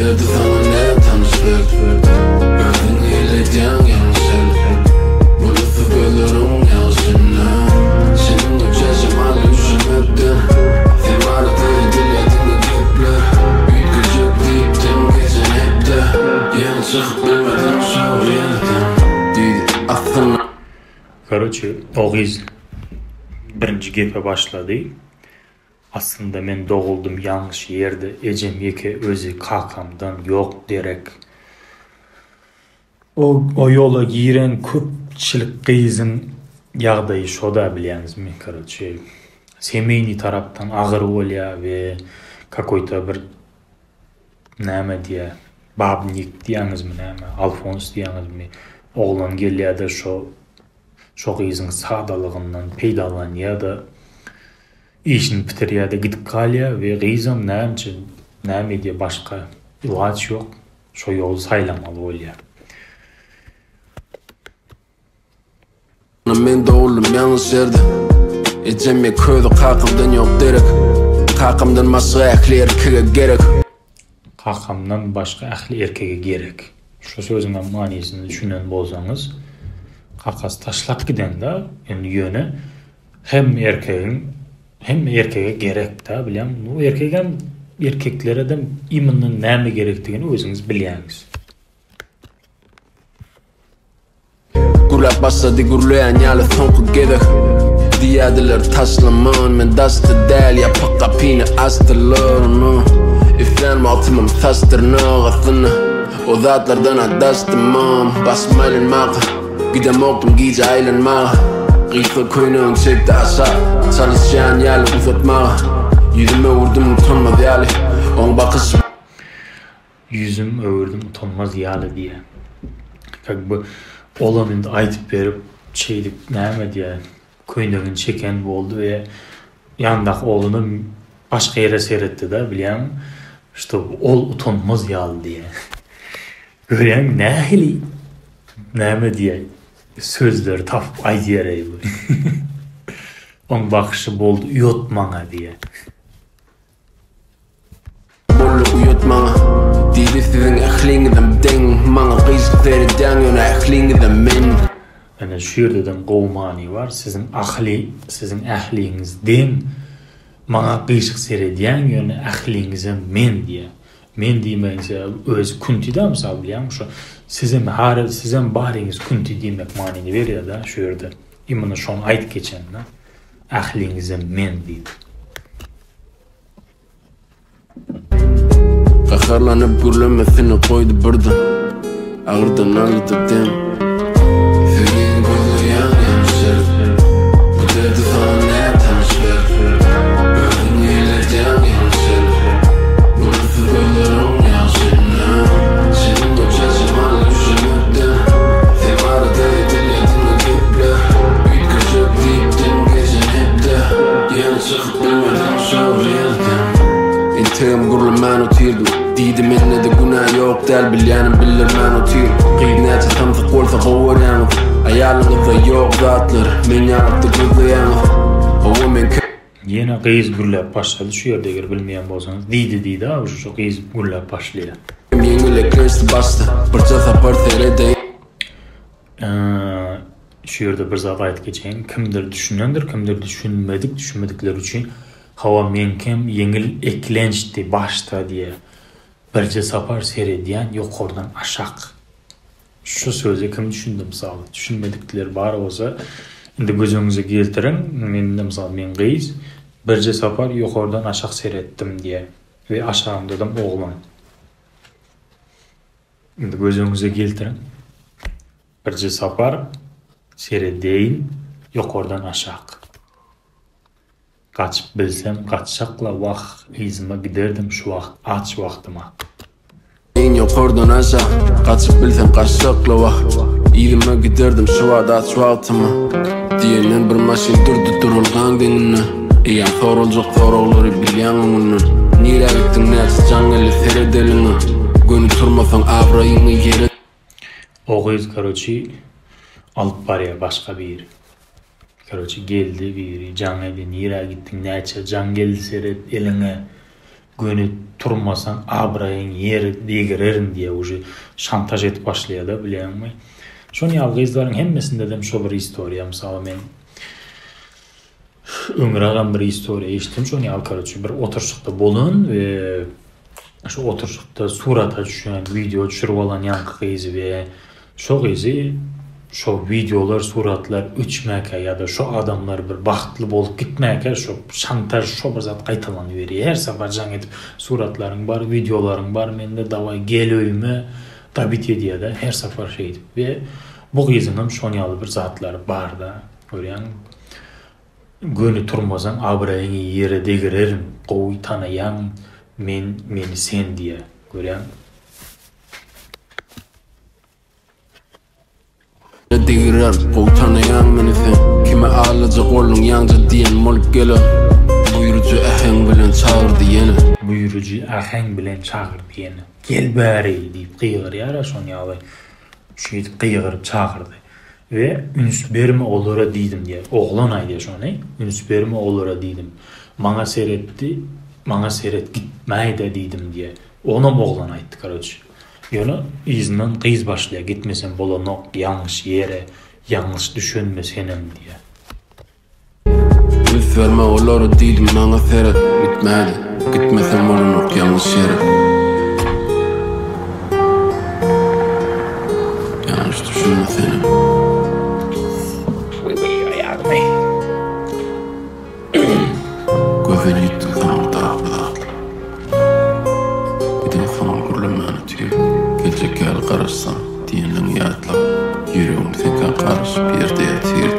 Derdi sana ne tanıştık Gördün eyleyden yanlışır Bulutu bölürüm yaşına Senin uçacım hali üşümekten Sen vardı diledin ödükler Büyük küçük deyiptim geçen hep de Yeni çıkıp bilmeden şov yeniden Deydi aslında Korоче, o Qyz birinci gepe başladı. Aslında men doğuldum yanlış yerde, ejem yeke özü kakamdan yok derek. O yola giren köpçilik Qyzyň ýagdaýy şoda bilýänizmi? Korоче, semeyni tarapdan agyr bolýar we kakoýta bir näme diýe, babnik diýäňizmi näme, Alfons diýäňizmi? Oglan gelýär-de şo Qyzyň sadalygyndan peýdalanýar da işini bitirýär-de gidip kalýar we Qyzam näme diýe başga ilaç ýok. Şo ýoly saýlamaly bolýar. Men de oğlum yalnız yerde Ecem köydü kakımdan yok derek Kakımdan başka ehli erkeğe gerek Kakamdan başka ahli erkeğe gerek. Şu sözünün manisini düşünen bolsanız, kakas taşlap giden da yani yöne hem erkeğe gerek da bilem. Bu erkeklere de imanın näme gerektigini özüňiz bilýäňiz. Gurlap başladı gurlayan yalı tonku gerek Diyadiler taşlaman men dastı del ya pakka pine astırlarını İflen altımım tastırına gafını O zatlardan adastımam Basmalın mağı Gidem oldum gice aylanmağı Gıyfı koyunun çekti aşağı Çalışan yalı uzatmağı Yüzüme vurdum utanmaz yalı On bakış Yüzüm öwürdüm utanmaz ýaly diye. Bu olan indi aytyp berip çeýlik näme diye köýnegini çeken boldu we ýandak oğluny başga ýere seretdi da bilýän. İşte ol utanmaz ýaly diye. Görýän nähili näme diye sözler tapyp aýdýar bu. On bakışı boldu uyutmaňa diye. Bollu uyutmaňa Dili sizin ähliňizden deň maňa gyzyk berýän ýöne ähliňizden men Yani şu yerden qowmany var. Sizin ähliňizden maňa gyşyk seredýän ýöne ähliňize men diye. Men diýmekse öz kuntida mysal bilýän şu sizin baryňyz kunti diýmek manyny berýär da şu ýerde. Imany şonu aýt geçen da ähliňize men diýip. Qaharlanıp gürlemesini koydu birden Ağırdan aldı dem Sevgin koyduyan gençler Bu derdi sana ne tanışlar Gördün eyleyeceğim gençler Burası böylerim yaşına Senin doçacım hala üşümekte Sen arada ediliyedin de giple Bir köşek deyiptin geçen hep de Yeni çıkıp bilmeden şavriyelken İntiham gurlu men otirdim Diydim enne de günah yok del bilýänim bilir men otirdim Qyýdnäçe tamsyk bolsa gowarýaňyz Aýalyňyzda yok zatlar Men ýanykdy gözleýäňiz Owa men Yine qyýz gürläp başlady şu ýerde eger bilmeýän bolsaňyz diýdi ha şu qyýz gürläp başlaýar. Ýeňile geçdi bastı Birçe sapar serede Şu ýerde bir zat aýt geçeň kimdir düşünendir kimdir düşünmedikler üçin hawa menkem yeňil eklençdi başta diye birce sapar seredýän ýokardan aşak. Şu sözü kim düşündi misal? Düşünmedikler bar olsa indi gözüňize geltirin. Men misal men gyýyz birce sapar ýokardan aşak seretdim diye we aşağımda da oğlan. Indi gözüňize geltirin. Birce sapar seredýän ýokardan aşak. Kaçıp bilsem kaçşakla izime giderdim şu vakt aç waktyma. En ýokardan aşa Kaçıp bilsem kaçşakla wagt izime giderdim şu wagt aç waktyma Diýenden bir maşin durdy durulgan deňine Eýan soraljak soraglary bilýän onu Nire gitdiň näçe jaňyly seredelini Göni turmasaň abraýyňy ýere Oğuz karoçi alıp barýar başga bir. Karoçi geldi bir can edin nire gittin näçe can geldi seret eline göni turmasan abraýyň ýeri diýererin diye uje şantaj etip başlaýar da bilýänmi. Şonu ýalgyzlaryň hemmesinde de şo bir historia mysal men öňragan bir historia eşitdim. Şonu ýal karoçi bir oturşykda bolun we şu oturşykda surata düşen video düşürip alan ýanky gyzy we şo gyzy şu videolar, suratlar üçmäke ya da şu adamlar bir bahtly bolup gitmäke şu şantaj şu bir zat gaýtalanyp berýär. Her safar jaň edip suratlaryň bar, videolaryň bar, mende daway gelöýme tabit edýär da her safar şey edip we bu gyzynyň şonýaly bir zatlar bar da. Görýän göni turmazan abraýyň ýere degirerim, gowy tanaýan meni sen diye. Görýän Digirer, qowtanayan meni sen Kime alaja golun ýaňja diýen moluk gele Buyurucu äheň bilen çağırdy ýene Buyurucu äheň bilen çağırdy ýene Gel bäri diýip gıygar ýara şonu ýaly. Şu edip gıygar çağırdy. ve üns berme olara diýdim diýe. Oglan aýdy şonu. Üns berme olara diýdim. Maňa seret gitmäýdi diýdim diýe. Onam oglan aýtdy karoç. Ýöne izinden gyz başlaya gitmesen bolanok, ýalňyş ýere, ýalňyş düşünmesenem diýe. Üns berme olara diýdim maňa seret gitmäýdi. Gitmesem bolanok, ýalňyş ýere. Ýalňyş düşünmesenem. Gözüni yuttum sana tarafta. Gidin falan gürlemeni tüyüp, gece gel karışsan diyenlen yatla. Yüreğim senken karış bir yerde yatır.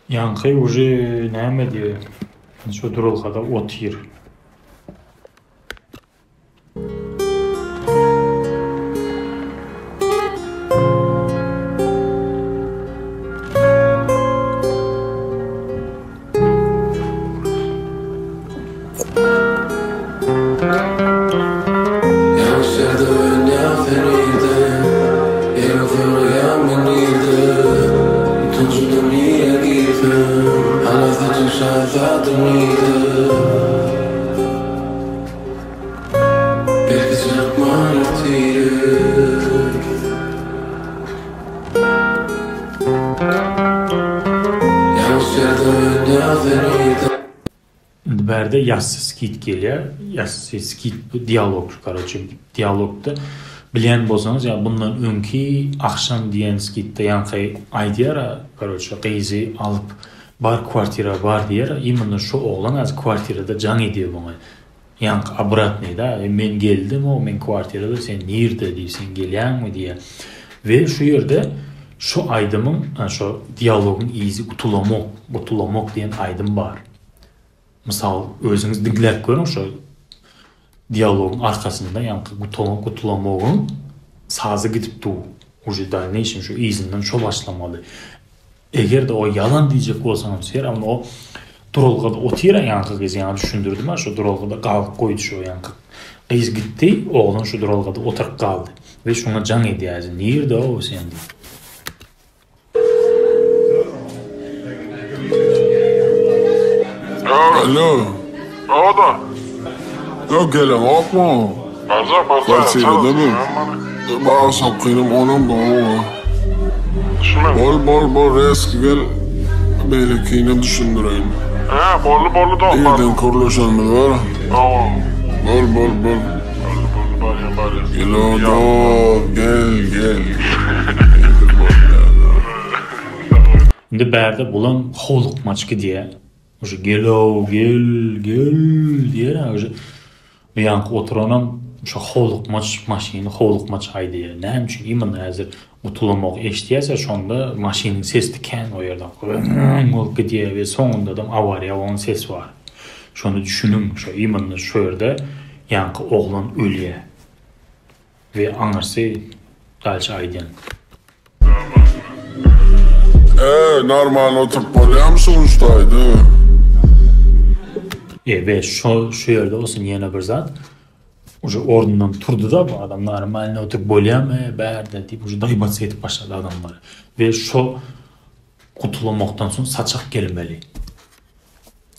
Yankı уже näme diýe? Şu durulgada otyr. Berde ýassy skit gelýär. Ýassy skit bu dialog karoçy. Dialogda bilen bolsaňyz ýa bundan öňki akşam diýen skitde ýanky aýdýar karoçy gyzy alyp bar kwartira bar diýer. Imенно şu oglan az kwartirada jaň edýär buňa. Ýanky obratny da men geldim o men kwartirada sen nirde diýsen gelýärmi diýe. Ve şu ýerde şu aýdymyň şu dialogyň izi utulamak diýen aýdym bar. Misal özüňiz diňläp görüň şu dialogyň arkasynda ýanky gutulamagyň sazy gidipdi. Uje dalneşin şu izinden şo başlamaly. Eger de o yalan diýjek bolsaňam ser, ama o durulgada otyra ýanky gyz ýa düşündirdim ha, şu durulgada galyp goýdy şu ýanky. Gyz gitdi, oglan şu durulgada oturup galdy we şoňa jaň edýär. Nirde o sen? Alo. Oda. Yok gelem okma. Baza. Kvartirada mi? Bana sapkınım onam bana. Düşünmem. Bol reski gel. Beylekine düşündüreyim. He, bollu da. Yerden kuruluşanımız var. Tamam. Bol. Bollu Gel oda. Gel. Indi berde bulan howluk maçky diýe. Uje gel diýer. Uje ýanky oturanam şu howluk maşyny howluk maç aýdy. Näme üçin imенно häzir utulamak eşdiýärse şonda maşynyň sesli kän o ýerden bolup gidýär we soňunda da awariýa bolan ses bar. Şonu düşünüň, şu imенно şu ýerde ýanky oglan ölýär. Ve aňarsy dalça aýdýan. Normal oturup bolyam sonuçtaydı. Ve şu ýerde olsun ýene bir zat uje ordundan turdu da bu adam normalne oturup bolyam berde diýip uje daýbat etip başlady adamlar. Ve şu gutulamaktan soň saçak gelmeli.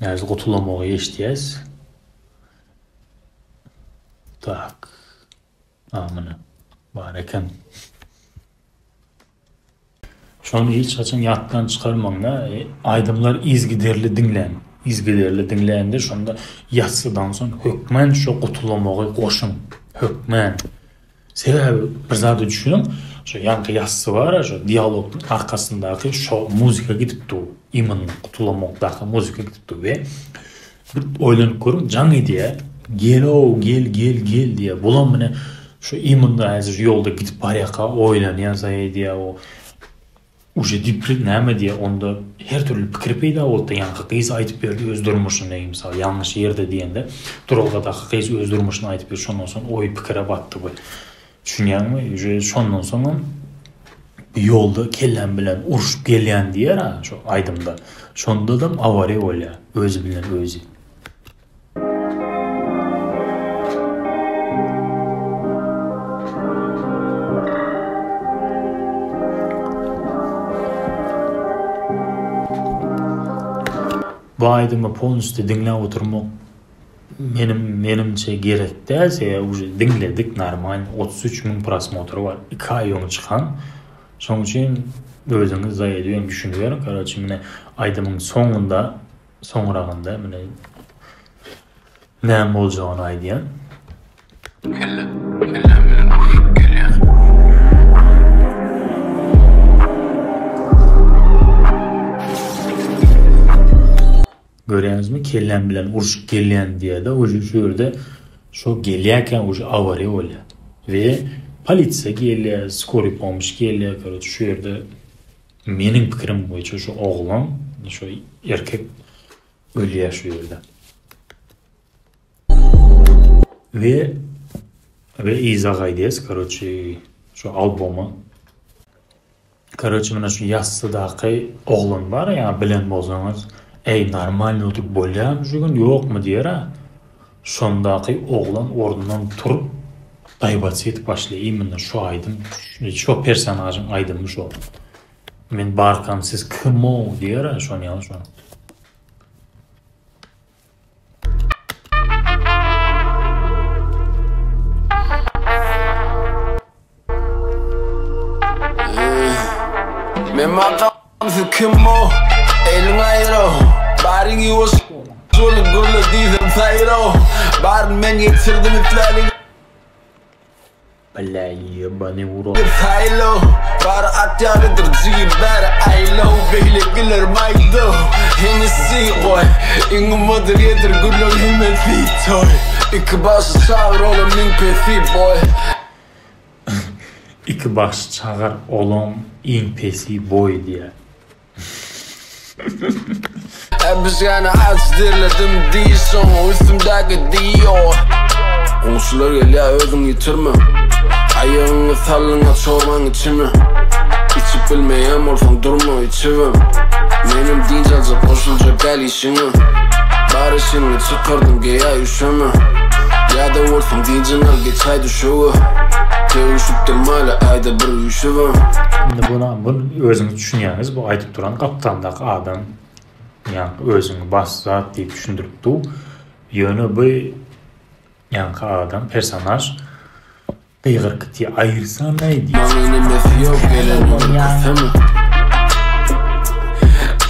Yani gutulamagy eşdiýäs. Tak. Amına. Bar eken. Şonu hiç açan yattan çıkarmamla aydımlar izgiderli dinlen. İzgiderli dinleyende şonda yatsıdan son hökmen şu gutulamagy goşun. Hökmen. Sebebi bir zat düşünün. Şu yankı yatsı var, şu diyalogun arkasındaki şu muzika gidipdi. İmanın gutulamakdaki muzika gidipdi ve bir oylanıp görün can ediye. Gel diye. Bulan mene şu imanda hazır yolda gidip bariyaka oylanyan sayı diye o uje dipli näme diye onda her türlü pikir peýda boldy. Ýa-ni gyz aýtyp berdi öz durmuşyny, misal ýalňyş ýerde diýende durulgada gyz öz durmuşyny aýtyp berdi. Şondan soň oý pikire batdy bu. Düşünýärmi? Uje şondan soň ýolda kellen bilen uruşup gelýän diýer ha şu aýdymda. Şonda da awariýa bolýar, özü bilen özü. bu aydımı polnüstü dinle oturmak menimçe gerek değilse ya уже dinledik normal 33.000 prosmotru var 2 ay öňe çıkan şoň üçin özüňiz zaýa edýän düşünýär garaçy mene aydymyň soňragynda mene näme boljagyny aýdýan görýäňizmi kellen bilen uruşup gelýän diýede oje şu ýerde şo gelýärken oje awariýa bolýar we polisiýa gelýär, skory pomoş gelýär, garaçy şu ýerde meniň pikirim boýunça şu oglan, şu erkek ölýär şu ýerde. Ve izagaýdys, garaçy şu albomy garaçy mena şu ýassydaky oglan bar, ýa bilen bolsaňyz ey normal oturup bolýam şugün ýokmy diýär. Şondaky oglan ordundan turup daýbatsy etip başlaýar. Menda şu aýdym, şu personajyň aýdymy şu. Men barkam siz kim o diýär, şonu ýalňyş. Men makam siz kim o? Elin aýro, baryň ýuwş, şol gurly diýdim taýro. Bar men ýetirdim itläring. Vallahi bani vuro. Taýlo, bar atýarydyr jigi bar aýlo beýle geler maýdo. Hennessy goý, iňe moder ýetir gurly himen fitoy. Iki baş çağır oğlum min pesi boy. İki baş çağır oğlum in pesi boy diye. Biz yani açdırladım diýsoň üstümdäki diýor. Oňşular gelýär özüň ýitirme. Aýagyňy salyňa çormaň içime. İçip bilmeýän bolsaň durma içibim. Menim diýjalja boşulja gelişiňi. Barışyny çykardym geýä üşeme. Ýa-da bolsaň diýjinal geçäý düşügi. Teýüşüp durmaly aýda bir üşübim. Bunu özüňiz düşünýäňiz, bu aýdyp duran kaptandaky adam ýa özüňi bassat diýip düşündiripdi. Ýöne bu ýa adam personaj Gıygırkıtı ayırsan neydi?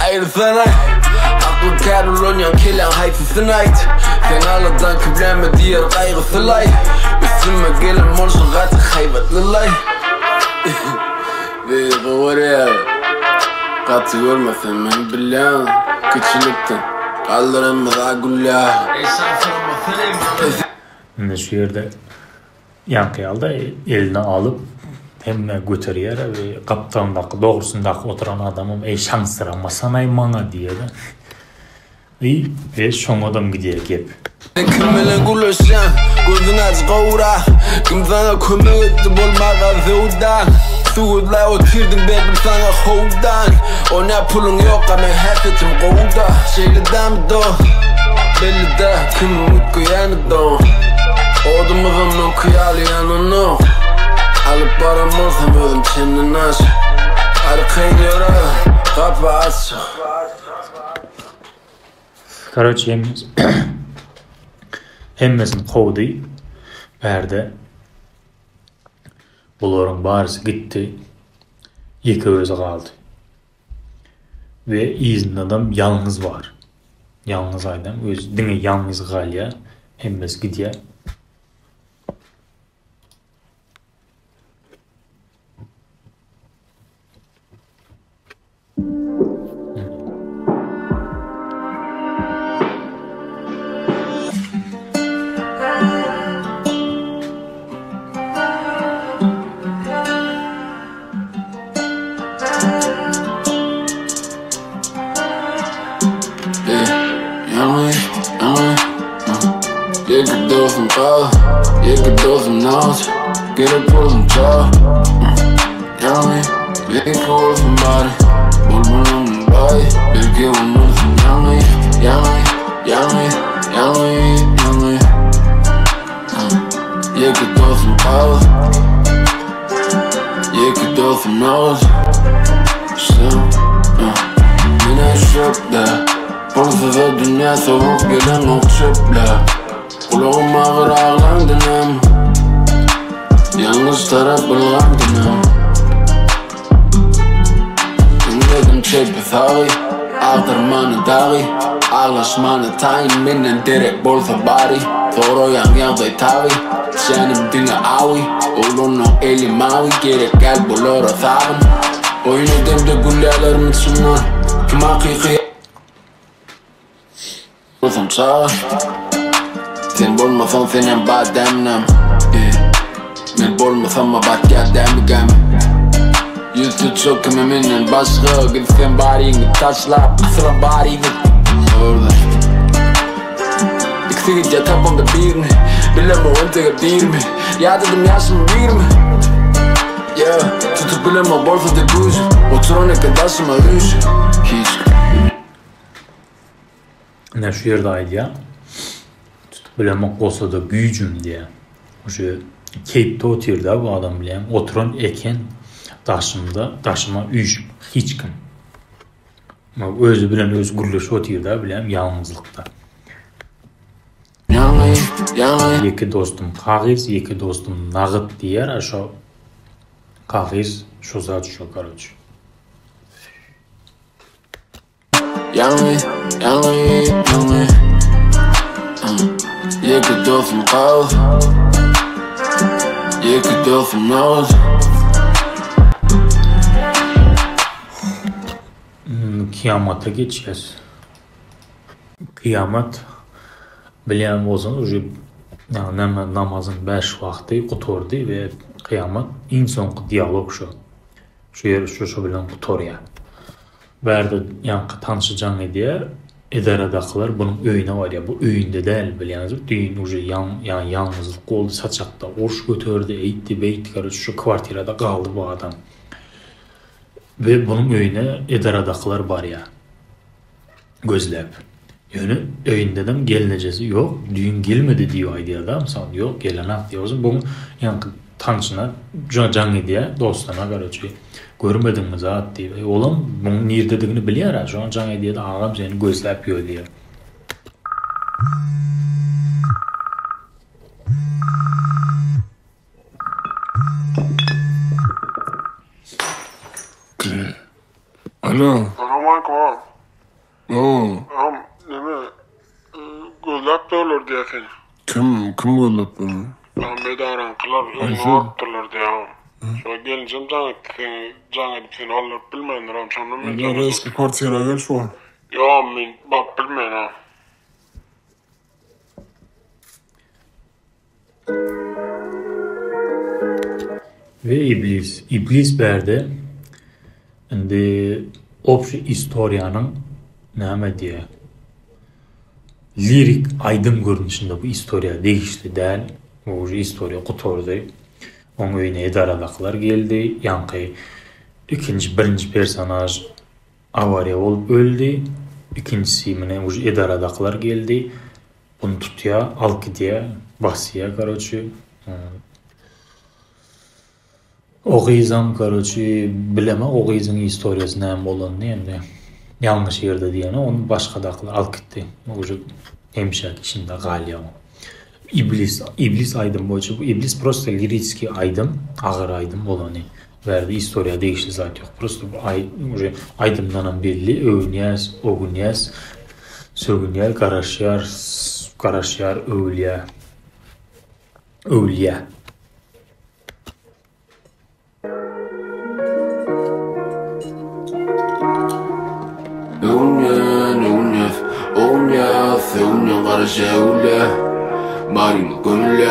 Ayırsana aklı Carolina kelen hayfısın ait. Sen aladan kıbleme diğer kaygısı lay. Üstüme gelen morsun katı hayvatlı lay. Ve kıvırıya katı görmesen beni bilen. Küçülükten kaldırımız ağulya. Şu yerde Yankıyalda eline alıp hemme götürýär ve kaptandaky dogrusundaky oturan adamım ey şansıramasan ay maňa diýär. Ve şoň adam gidýär gep. Kim bilen gülüşýän, gözüň aç gowra. Kim sana kömek etdi bolmaga zewdan. Suwudla otirdim berdim sana howdan. Ona pulun ýok men häpetim gowda. Şeýledem do. Belli-de kim mutkuýany do. Odumuzun kıyalı yanını alıp baramaz hem özüm kendin aç. Arkayın yara kapı aç. Короче, hemmesin kovdu berde. Buların barısı gitti. Iki özü kaldı. Ve izin adam yalnız var. Yalnız adam. Öz dine yalnız kalya. Hemmes gidiyor. Je kan door van bouwen, je kan door van naast. Get up voor een job. Yummy, je kan door van body. Bolman om een body. Je kan door van yummy, yummy, yummy, yummy, yummy. Je kan door van bouwen. Je kan door van naast. Stil, ben hij shock daar. Bollen Dünya soğuk gelen okşupla Kulağım ağır ağlandınım Yalnız taraf bulgandınım Dinledim çepi fağı Ağdırmanı dağı Ağlaşmanı tayin Menden derek bolsa bari Doğru yağday tağı Senim dine avi Oğlunun eli mavi Gerek gel bulur sağım Oyun edemde güllerlerim içimden Kim hakiki Olsam sağa Sen bolmasan senin bademnem Men bolmasam bat geldim Yüzü çok eminin başka Gitsen bari ingin taşlap Asılan bari ingin Orada İkisi gidce tapımda birini Bilem o öntege birimi Ya dedim yaşım birimi Yeah Tutup bilem o bolsa de gücü Oturan arkadaşıma rüzü Hiç Ne şu yerde aydı ya. Tutup bilemek olsa da gücüm diye. Şu Cape'de oturdu bu adam bileyim. Oturan eken daşıma üç hiç kim. Özü bilen öz gürleşi oturdu bileyim yalnızlıkta. Iki dostum Kagiz, iki dostum Nağıt diyer. Aşağı Kagiz şu zat şu karoç. Yangi iki dostum Kagiz iki dostum Nağıt Kıyamata geçeceğiz. Kıyamet bileyim o zaman namazın 5 vakti kutordu ve kıyamet en son diyalog şu. Şu bilen kutorya. Verdi yankı tanışacağını diye idaradakılar bunun öyüne var ya bu öyünde değil bileyiniz. Düğün ucu yalnızlık oldu saçakta. Orş götürdü, eğitti, beytti. Şu kvartirada kaldı bu adam. Ve bunun öyüne idaradakılar var ya. Gözlep. Yani öyünde de gelinecesi yok. Düğün gelmedi diyor aydı adam. Sen yok gelenek diyor. O zaman bunun yankı tanışına canı diye dostlarına karıcı. Görmedin mi zat diye. Oğlum bunun nerede biliyor ha. Şu an canı diye de ağam seni gözlep yiyor diye. Alo. Roman var. Oo. Neme? Gözlep de olur diye seni. Kim gördü bunu? Ahmet Arankılar Ayşe. onu attılar diye. Şu gelince can edip seni alır bilmeyin ram sanırım. Ya eski partiyara gel şu an. Ya min bak bilmeyin ha. Ve İblis berde şimdi opşi istoryanın ne diye lirik aydın görünüşünde bu istorya değişti değil. Bu istorya kutordu. Onun öyüne idaradaklar geldi. Yankı birinci personaj avariya olup öldü. İkincisi yine idaradaklar geldi. Bunu tutuya, alkı diye, bahsiye karoçu. Oğizam karoçu bileme Oğiz'in istoryası ne olan ne yanlış yerde diyene onu başka daklar alkıttı. Oğuz'u hemşak içinde galya o. İblis aydın boyunca bu iblis prosto liritski aydın, ağır aydın olanı verdi. İstorya değişti zaten yok. Prosto bu aydınlanan birli övünyaz, oğunyaz, sövünyaz, karaşyar, övülya. Övünyaz, karaşyar, Barimo gönülle,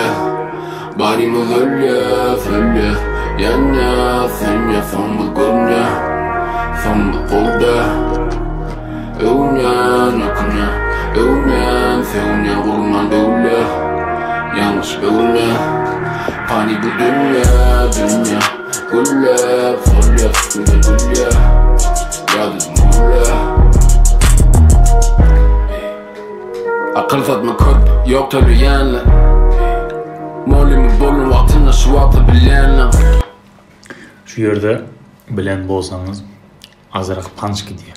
barimo söyle Yanına sönye son bu gönle, son bu kolda Övünyan akına, övünyan sevunyan kurman dövle Yanlış öyle, hani bu dünya Gülle, söyle, gülle Yadım gülle Akıl satma kod, yok tabi yanla Molimi bolun vaktinde şu atı bilenle Şu yerde bilen bolsanız azırak pançki diye.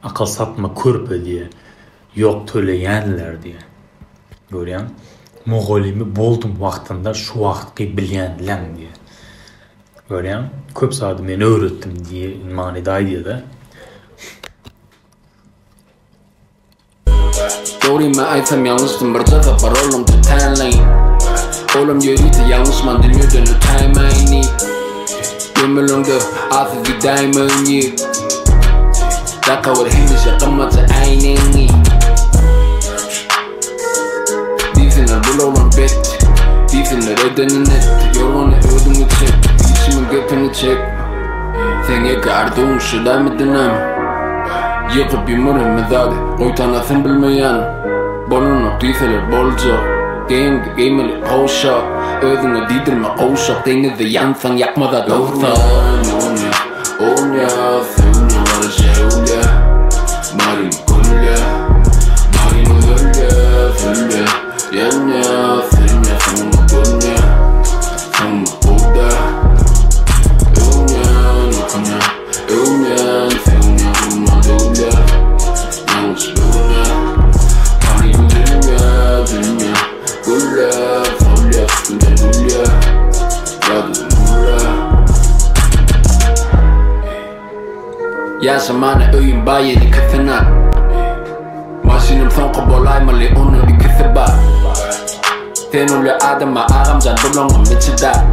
Akıl satma körpe diye. yok töleýänler diye. Görýän, Mogolimi boldum wagtynda şu wagtky bilýänlem diye. Görýän, köp sady meni öwretdim diye manida aýdýar-da. Doğruyum aytam yanlıştım bir zafa parolum tutanlayın. Oğlum yürüyte yanlışman dinliyordun lütaymayni. Gömülüngde afif bir daimini. Daka var hemişe kımmatı ayneni. Dizinler bul oğlum bet. Dizinler edenin et. Yorganı ödümü çek. İçimin göpünü çek. Senge kardığın şulamı dinam. Yıkıp yumurum mezade, oytanasın bilmeyen. Bolunu diseler bolca, game'li koşa. Özüne didirme koşa, denizde yansan yakmada doğsa. Onya, sevnya var şevlya. Marim kulya, marim ölya, fülya. Yenya, sevnya, sevnya, kulya. Sevnya, oda. Onya, nukunya, onya, sevnya, kulya. Yanlış luna, marim dünya, dünya. Kulya, fülya, fülya, kulya. Yadım kulya. Yaşamana öyün bayeli kıtına. Maşinim son kobolaymalı onu ikisi bak. Sen ulu adama ağamcan bulunum içida.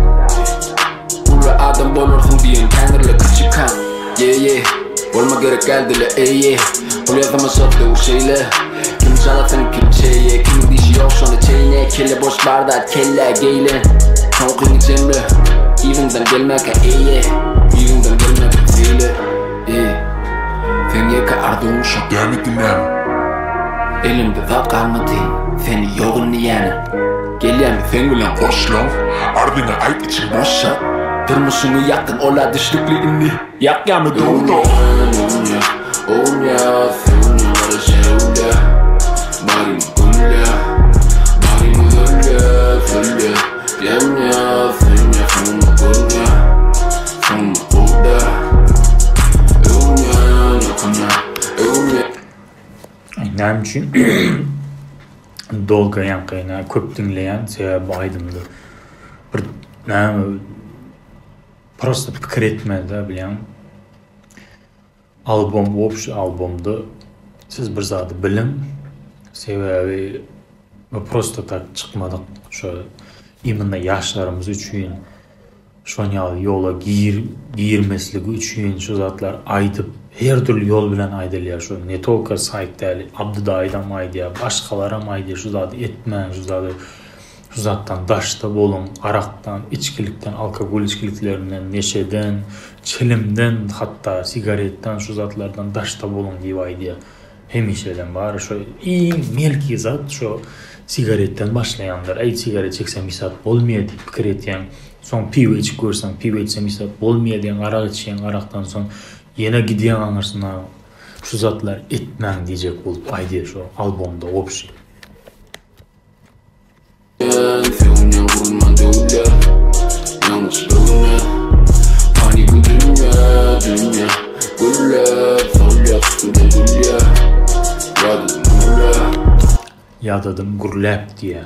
Ulu adam bolursun diyen kendirle küçükan. Yeah olma gerek geldile Ulu yazama sattı o şeyle. Kim çalasın kim çeye. Kimin dişi yok sonra çeyne. Kelle boş bardak kelle geyle. Tavukun içimle. Evinden gelmek Evinden gelmek fiile. Sen yeka ardın uşak Devam dinlem. elimde zat kalmadı. Seni yoğun yani. Gelyen sen bilen Hoşlan. Ardına ait için boşa. Tırmışını yaktın ola düştüklüğünü. Yak yanı doğdu. Onya, sevnya var şevlya. Marim kulya, marim ölya, fülya. Yenya, sevnya, sevnya kulya. Sevnya oda. Onya, nukunya, onya. Näme üçin dolga ýankyna köp dinleýän sebäbi aýdymdy. Bir näme prosta pikir etmedi bilýän. Albumda siz bir zady bilim sebäbi prosta tak çykmadyk. Şo iminde ýaşlarymyz üçin şoňa ýola girmesligi üçin şu zatlar aýdyp her türlü yol bilen aýdylýar. Şo ne tolka saýtdaly Abdudaýdam aýdýar, başgalaram aýdýar şu zady etmän, şu zattan daşta bolun, araktan, içkilikten, alkogol içkiliklerinden, neşeden, çelimden, hatta sigaretden, şu zatlardan daşta bolun diýip aýdýar. Hemişeden bar şo iň melki zat şo sigaretten başlaýanlar. Ey sigaret çeksem misat bolmaýar diýip pikir etýän. Soň piwo içip görsen, piwo içsem misat bolmaýar diýen, arak içýän, araktan soň yine gidýän aňyrsına şu zatlar etmän diýjek bolup aýdýar şo albumda opşy. Sevnya vurman dövle. Yanlış luna. Hani bu dünya, dünya. Kulya, fülya, fülya, kulya. Yadım kulya. Ýadadım gurläp diýe.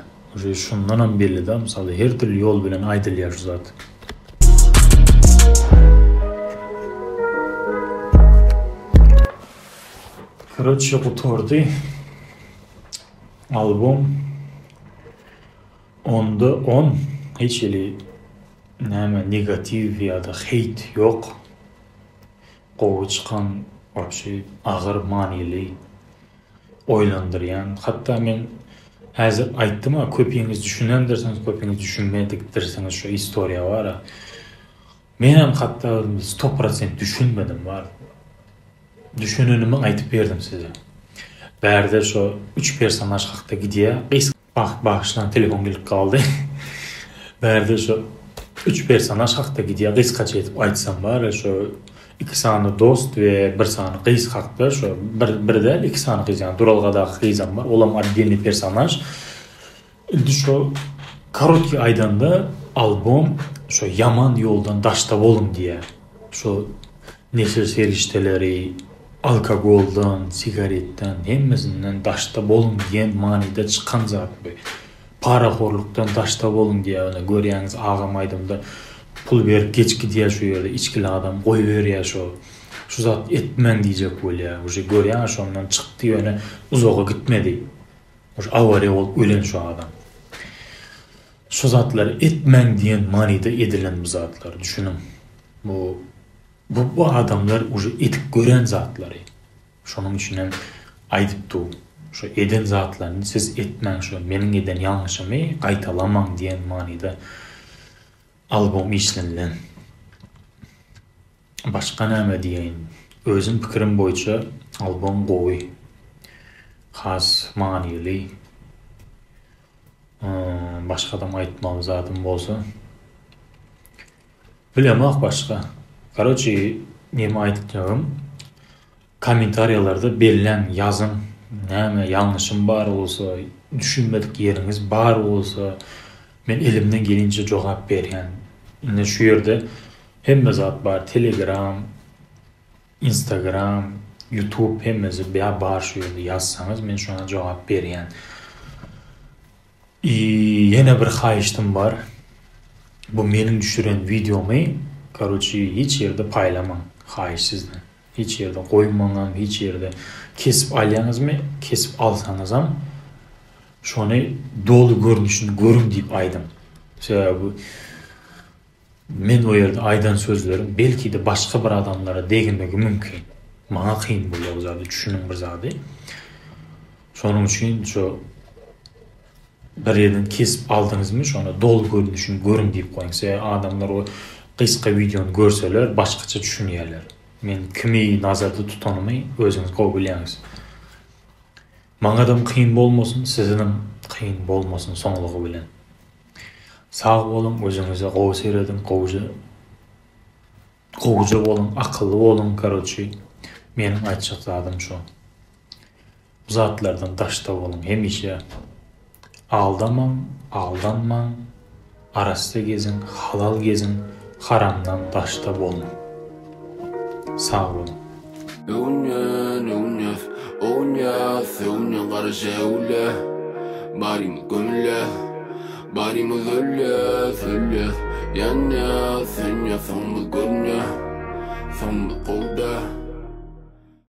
Şundan belli-de, misaly her türlü yol bilen aýdylýar şu zat. Короче, oturdy. Album 10'da 10. Hiç eli näme negativ ýa-da hate ýok. Gowy çykan şey agyr manily oýlandyrýan. Hatda men häzir aýtdym, köpüňiz düşünen derseniz, köpüňiz düşünmedik derseniz şu historia var. Men hatda 100% düşünmedim var. Düşünenimi aýtyp berdim size. Bärde şu 3 personaj hakda gidýär. Bağışlan telefon gelip kaldı. Bärde şu 3 personaj hakda gidýär. Gysgaça etip aýtsam bar, şu 2 sany dost we 1 sany gys hakda şu birde 2 sany gys, yani duralgadaky gysam bar. Olam отдельный personaj. Indi şu korotki aýdanda album şu yaman yoldan daşta bolun diye. Şu nesil serişteleri alkogoldan, sigaretden, hemmesinden daşta bolun diyen manida çıkan zat bu. Paraxorlukdan daşta bolun diye görýäňiz agam aýdymda pul berip geçki diye şu yerde içkili adam koy veriyor şu zat etmen diyecek böyle ya. Uşa görýän şondan çıktı yöne uzağa gitmedi. Uşa avare olup ölen şu adam. Şu zatlar etmen diyen manida edilen bu zatlar düşünün. Bu adamlar uşa etip gören zatları. Şonun üçin aýdypdy. Şu eden zatlarını siz etmen şu menin eden yanlışımı qaytalamam diyen manida album işlenilen. Başka näme diýeň? Özüm pikirim boýunça album gowy. Has manily. Başka adam aýtmaly zatym bolsa. Bilemek başka. Karaçy, näme aýtjagym? Kommentariýalarda berilen yazın näme yanlışım bar bolsa, düşünmedik yeriniz bar bolsa, men elimden gelince jogap berýän. Ine şu yerde hemme zat bar, Telegram, Instagram, YouTube hemmesi bar şu yerde yazsanız men şuna jogap berýän. Yine bir haýyşdym bar. Bu menin düşüren videomu karoçy hiç yerde paýlamam haýyşsizden. Hiç yerde koymaňam, hiç yerde kesip alýaňyzmy, kesip alsaňyzam şonu dolu görünüşini görün diýip aýdym. Bu men o yerde aýdan sözlerim belki de başka bir adamlara deginmegi mümkin. Maňa kıyın bolýar zady, düşünün bir zady. Şonuň üçin şu bir yerden kesip aldyňyzmy, şonu dolu görünüşini görün diýip goýaňyz. Adamlar o kıska videonu görseler başkaça düşünýärler. Men kimi nazarda tutanymy özüňiz gowy bilýäňiz. Maňa da kıyın bolmasyn, siziň kıyın bolmasyn soňlugy bilen. Sağ bolun, özüňize gowy seredin, gowja bolun, akylly bolun karoçy. Meniň aýtjak zadym şu. Bu zatlardan daşta bolun, hemişe aldanmaň, arasda gezin, halal gezin, haramdan daşta bolun. Sağ olun. Unyan qarşa ule Barim gömle Barim zölle Yanna, sönya, sonlu gönne Sonlu kolda